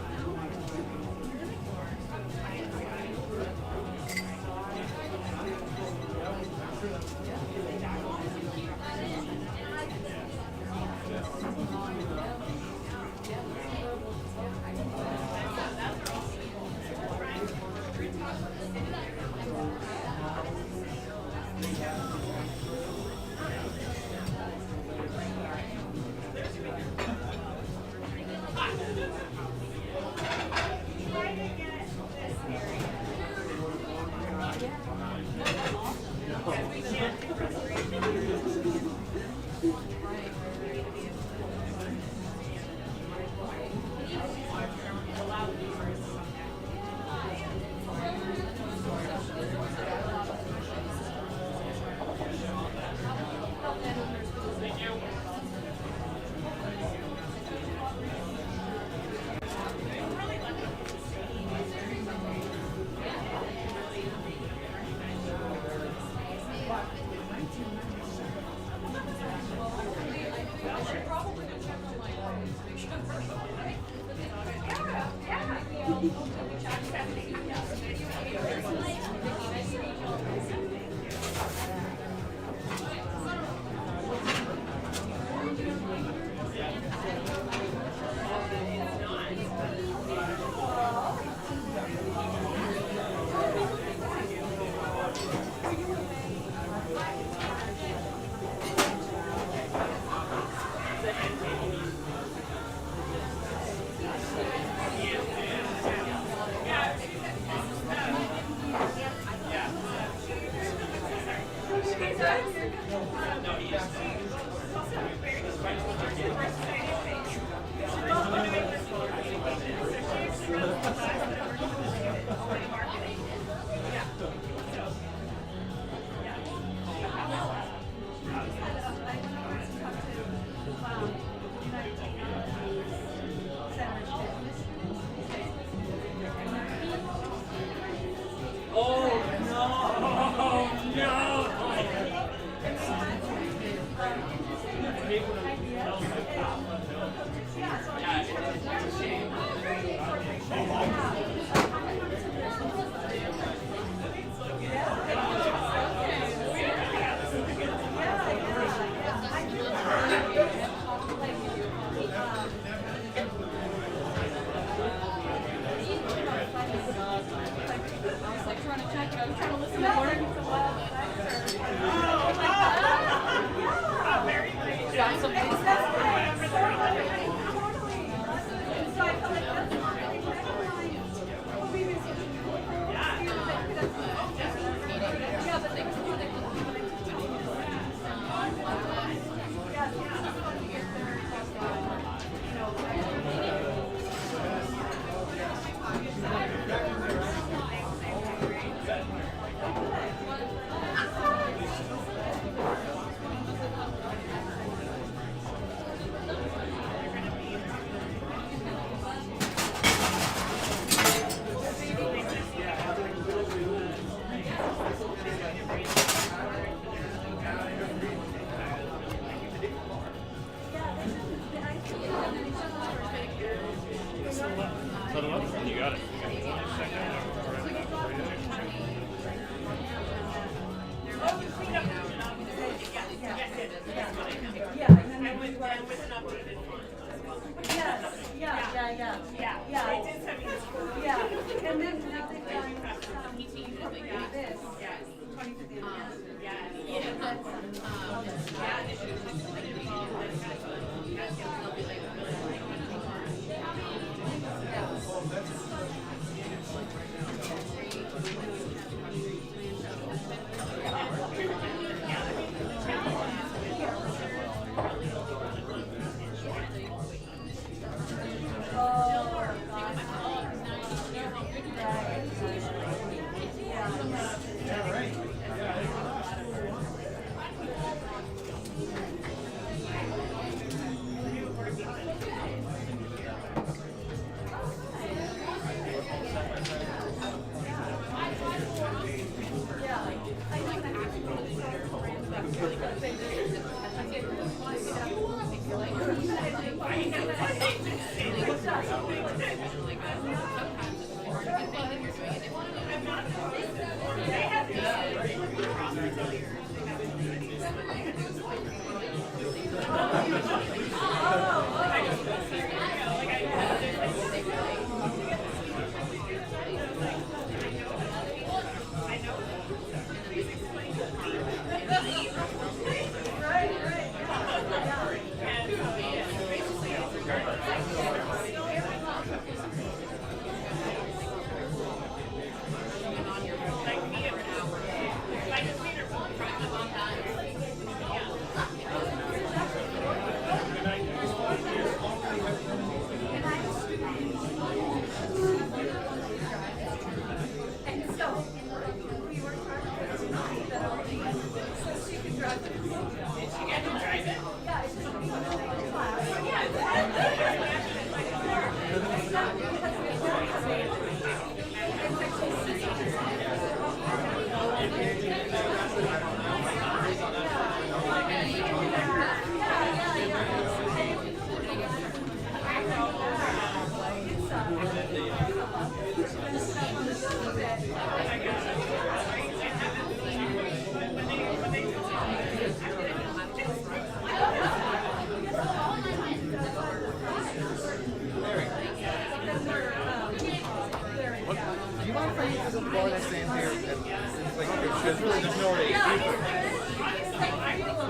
You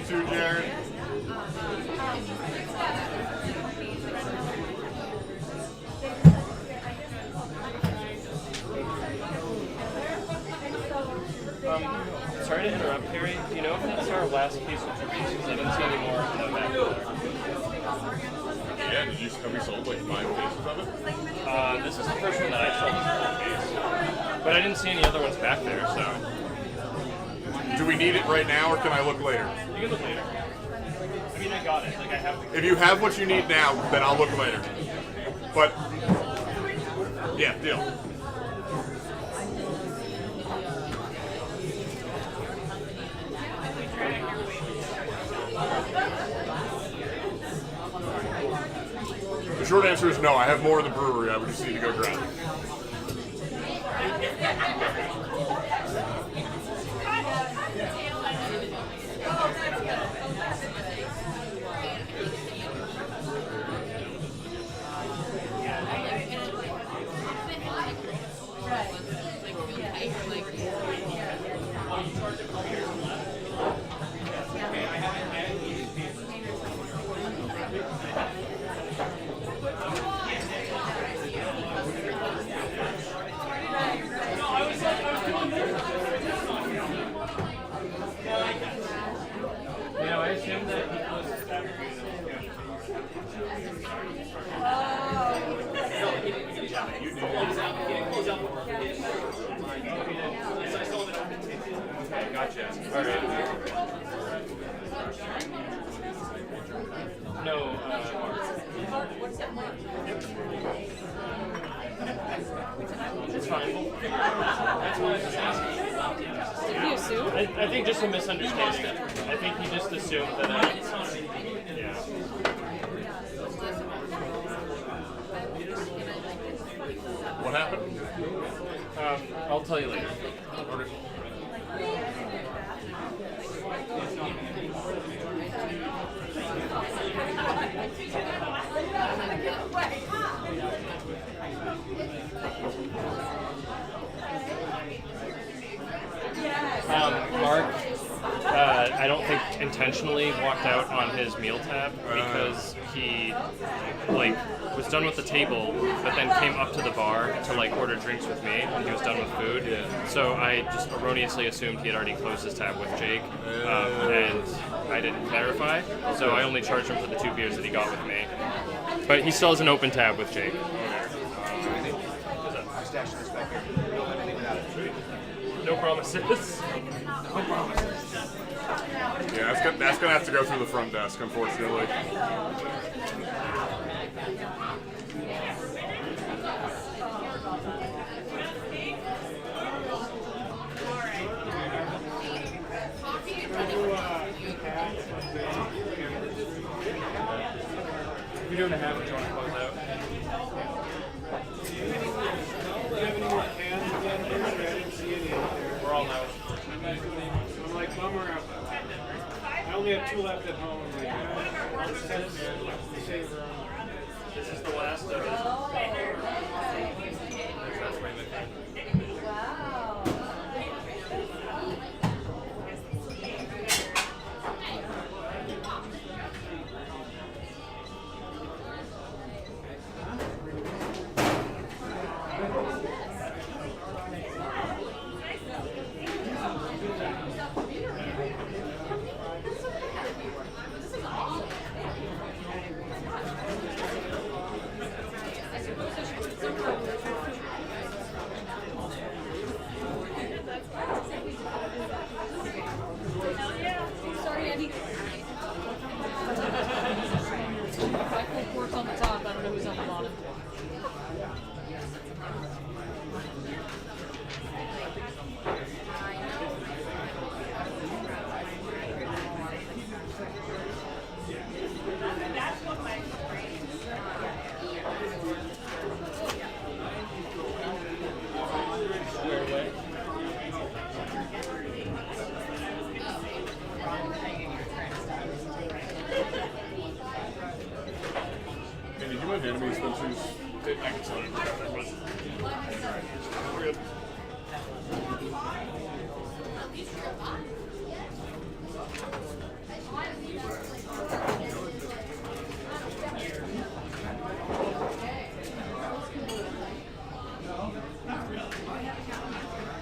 too, Jared. Sorry to interrupt, Harry. Do you know if that's our last case of Teresa? Because I didn't see any more in the back there. Yeah, have we sold like 5 cases of it? This is the first one that I sold as a case. But I didn't see any other ones back there, so. Do we need it right now, or can I look later? You can look later. I mean, I got it. Like, I have the. If you have what you need now, then I'll look later. But, yeah, deal. The short answer is no. I have more in the brewery. I would just need to go grab it. I assume that he closed his tab. Okay, gotcha. All right. No, it's fine. That's why I was just asking. Did you assume? I think just a misunderstanding. I think he just assumed that yeah. What happened? I'll tell you later. Okay. Mark, I don't think intentionally walked out on his meal tab because he was done with the table, but then came up to the bar to order drinks with me when he was done with food. Yeah. So I just erroneously assumed he had already closed his tab with Jake, and I didn't clarify. So I only charged him for the 2 beers that he got with me. But he still has an open tab with Jake. No promises. No promises. Yeah, that's gonna have to go through the front desk, unfortunately. If you're doing a half, do you want to close out? We're all out. I'm like, bummer. I only have 2 left at home. This is the last of it. enemies than choose. I can tell you about that, but alright. We're good.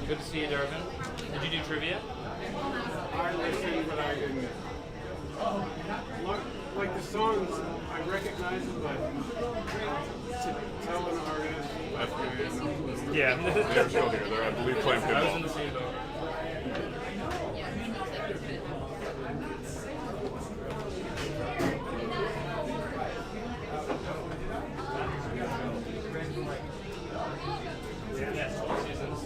Good to see you, Darvin. Did you do trivia? I listened, but I didn't. Like the songs, I recognize them, but to tell an artist, I have no clue. Yeah. They're still here. They're, I believe, playing I was in pinball. the same boat. Yes, 12 seasons.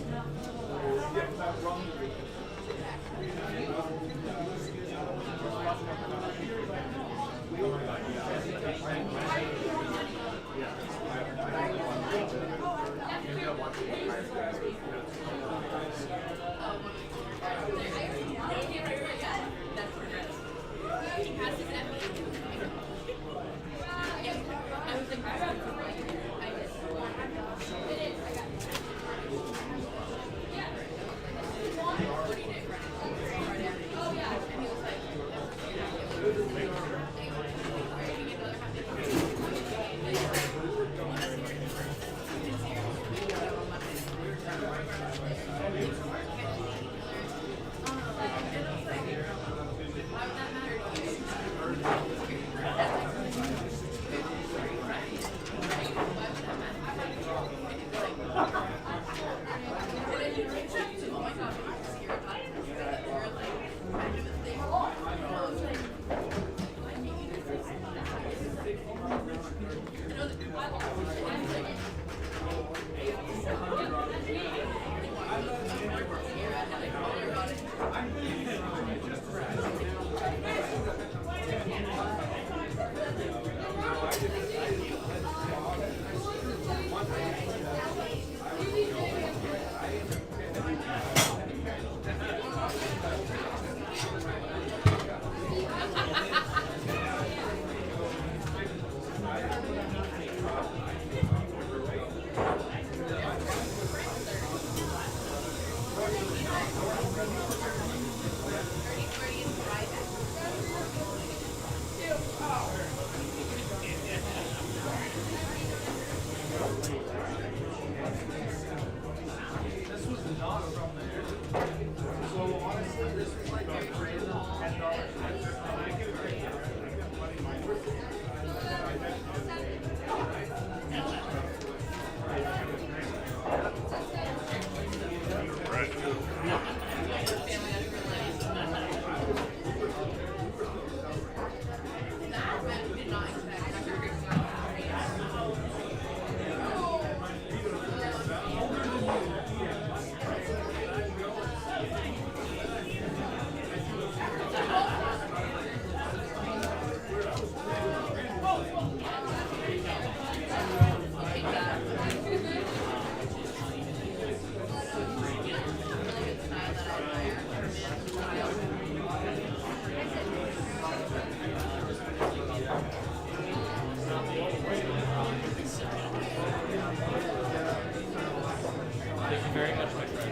Thank you very much, my friend.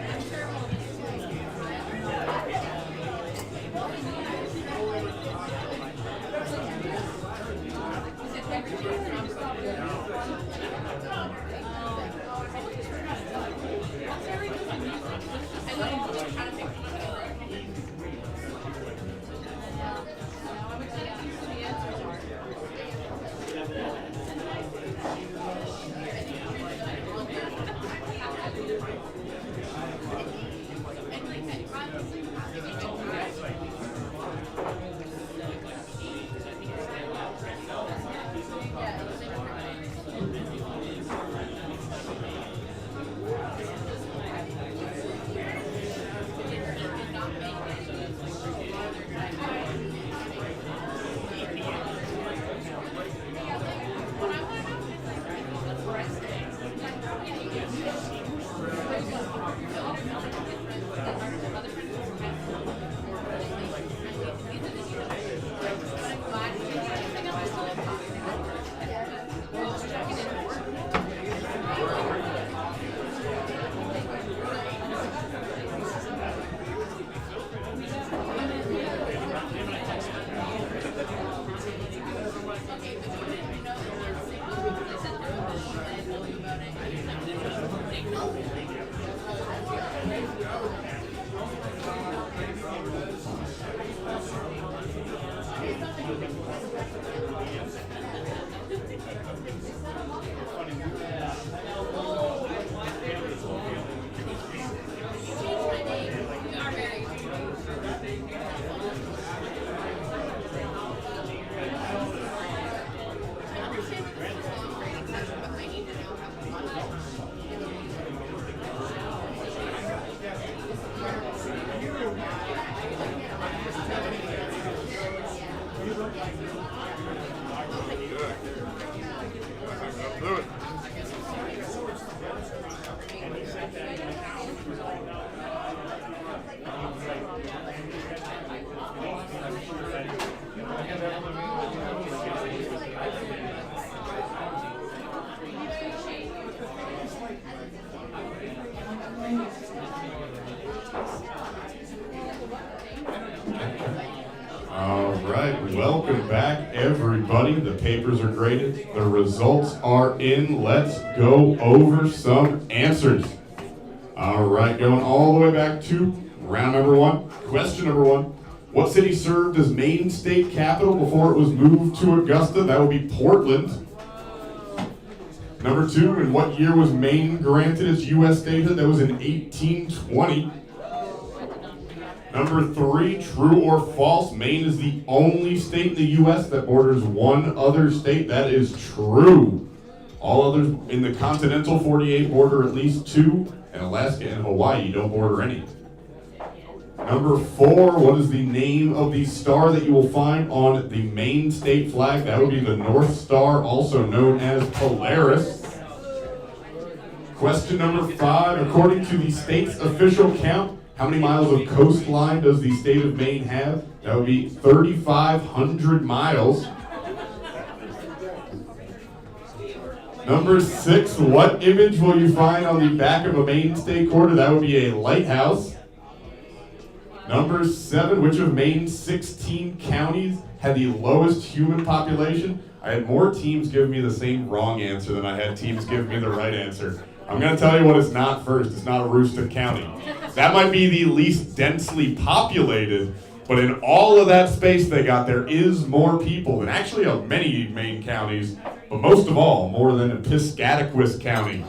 Welcome back, everybody. The papers are graded. The results are in. Let's go over some answers. All right, going all the way back to round number one. Question number one. What city served as Maine state capital before it was moved to Augusta? That would be Portland. Number two, in what year was Maine granted its U.S. statehood? That was in 1820. Number three, true or false, Maine is the only state in the U.S. that borders one other state. That is true. All others in the continental 48 border at least two, and Alaska and Hawaii don't border any. Number four, what is the name of the star that you will find on the Maine state flag? That would be the North Star, also known as Polaris. Question number five, according to the state's official count, how many miles of coastline does the state of Maine have? That would be 3,500 miles. Number six, what image will you find on the back of a Maine state quarter? That would be a lighthouse. Number seven, which of Maine's 16 counties had the lowest human population? I had more teams give me the same wrong answer than I had teams give me the right answer. I'm going to tell you what it's not first. It's not Aroostook County. That might be the least densely populated, but in all of that space they got, there is more people than actually of many Maine counties, but most of all, more than Piscataquis County.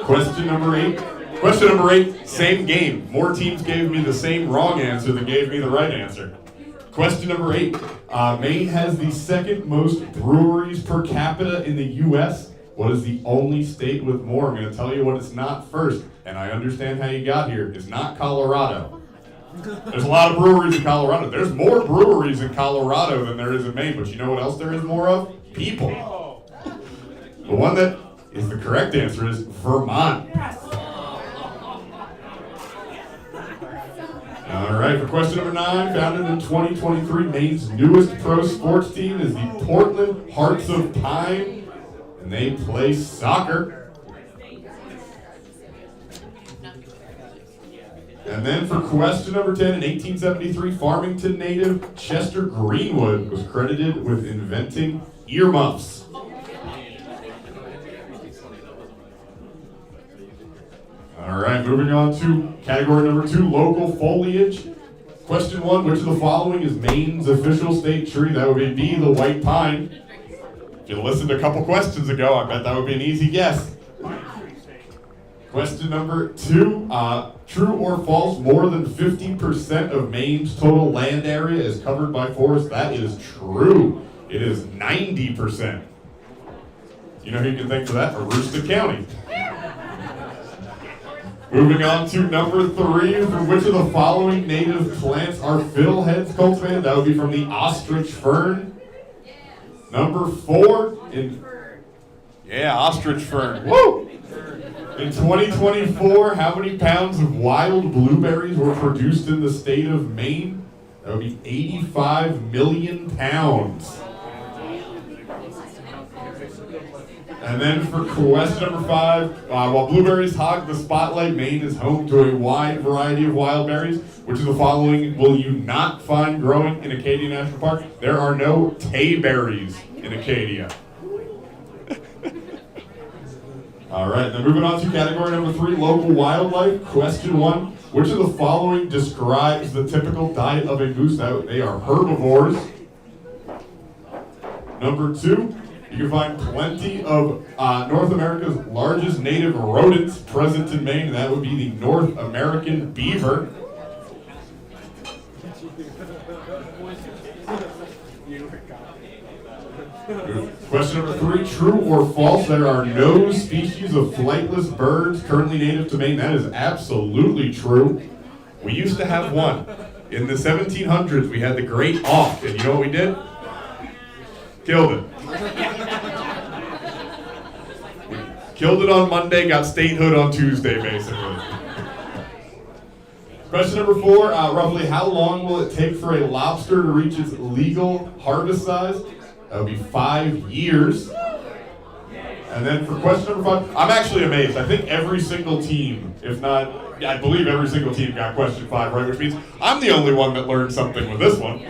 Question number eight. Question number eight, same game. More teams gave me the same wrong answer than gave me the right answer. Question number eight. Maine has the second most breweries per capita in the U.S. What is the only state with more? I'm going to tell you what it's not first, and I understand how you got here. It's not Colorado. There's a lot of breweries in Colorado. There's more breweries in Colorado than there is in Maine, but you know what else there is more of? People. The one that is the correct answer is Vermont. All right, for question number 9, founded in 2023, Maine's newest pro sports team is the Portland Hearts of Pine, and they play soccer. And then for question number 10, in 1873, Farmington native Chester Greenwood was credited with inventing earmuffs. All right, moving on to category number 2, local foliage. Question 1, which of the following is Maine's official state tree? That would be B, the white pine. If you listened a couple questions ago, I bet that would be an easy guess. Question number 2, true or false, more than 50% of Maine's total land area is covered by forest? That is true. It is 90%. You know who you can thank for that? Aroostook County. Moving on to number 3, from which of the following native plants are fiddleheads cultivated? That would be from the ostrich fern. Number 4, ostrich fern. Woo! In 2024, how many pounds of wild blueberries were produced in the state of Maine? That would be 85 million pounds. And then for question number 5, while blueberries hog the spotlight, Maine is home to a wide variety of wild berries. Which of the following will you not find growing in Acadia National Park? There are no tayberries in Acadia. All right, then moving on to category number 3, local wildlife. Question 1, which of the following describes the typical diet of a moose? They are herbivores. Number 2, you can find plenty of North America's largest native rodents present in Maine. That would be the North American beaver. Question number 3, true or false, there are no species of flightless birds currently native to Maine? That is absolutely true. We used to have one. In the 1700s, we had the great auk, and you know what we did? Killed it. Killed it on Monday, got statehood on Tuesday, basically. Question number 4, roughly how long will it take for a lobster to reach its legal harvest size? That would be 5 years. And then for question number 5, I'm actually amazed. I think every single team, if not I believe every single team got question 5 right, which means I'm the only one that learned something with this one.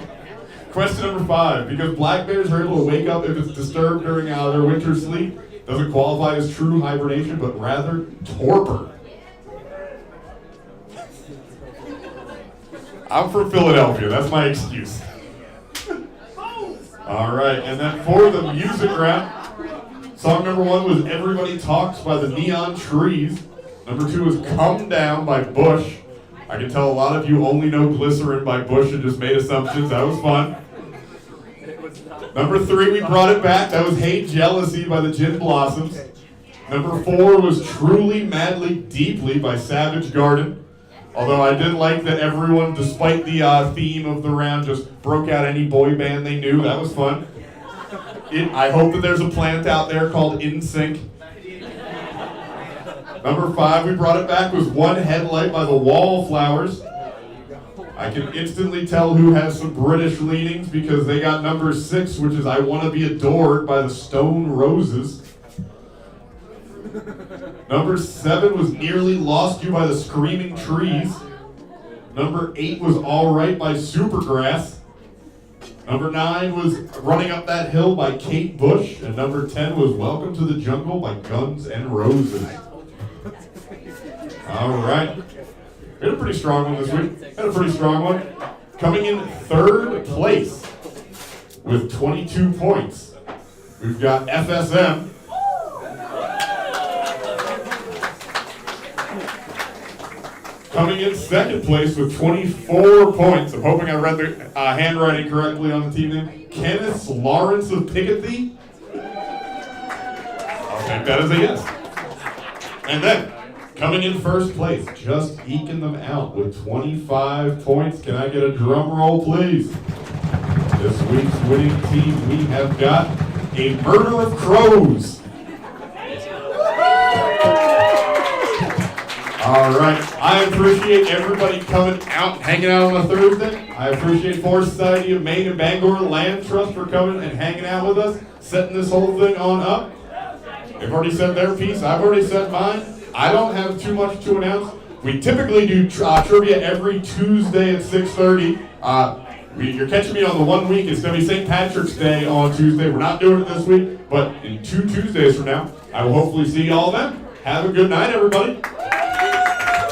Question number 5. Because black bears are able to wake up if it's disturbed during their winter sleep, doesn't qualify as true hibernation, but rather torpor. I'm from Philadelphia. That's my excuse. All right, and then for the music round, song number 1 was Everybody Talks by the Neon Trees. Number 2 was Come Down by Bush. I can tell a lot of you only know Glycerin by Bush and just made assumptions. That was fun. Number 3, we brought it back. That was Hey Jealousy by the Gin Blossoms. Number 4 was Truly, Madly, Deeply by Savage Garden. Although I did like that everyone, despite the theme of the round, just broke out any boy band they knew. That was fun. I hope that there's a plant out there called NSYNC. Number 5, we brought it back, was One Headlight by the Wallflowers. I can instantly tell who has some British leanings because they got number 6, which is I Wanna Be Adored by the Stone Roses. Number 7 was Nearly Lost You by the Screaming Trees. Number 8 was All Right by Supergrass. Number 9 was Running Up That Hill by Kate Bush. And number 10 was Welcome to the Jungle by Guns N' Roses. All right. We had a pretty strong one this week. Had a pretty strong one. Coming in 3rd place with 22 points, we've got FSM. Coming in 2nd place with 24 points. I'm hoping I read the handwriting correctly on the team name. Kenneth Lawrence of Picketty. I'll take that as a yes. And then, coming in 1st place, just eking them out with 25 points. Can I get a drum roll, please? This week's winning team, we have got a Murder of Crows. All right. I appreciate everybody coming out and hanging out on a Thursday. I appreciate Forest Society of Maine and Bangor Land Trust for coming and hanging out with us, setting this whole thing on up. They've already said their piece. I've already said mine. I don't have too much to announce. We typically do trivia every Tuesday at 6:30. You're catching me on the 1 week. It's going to be St. Patrick's Day on Tuesday. We're not doing it this week, but in 2 Tuesdays from now, I will hopefully see you all then. Have a good night, everybody.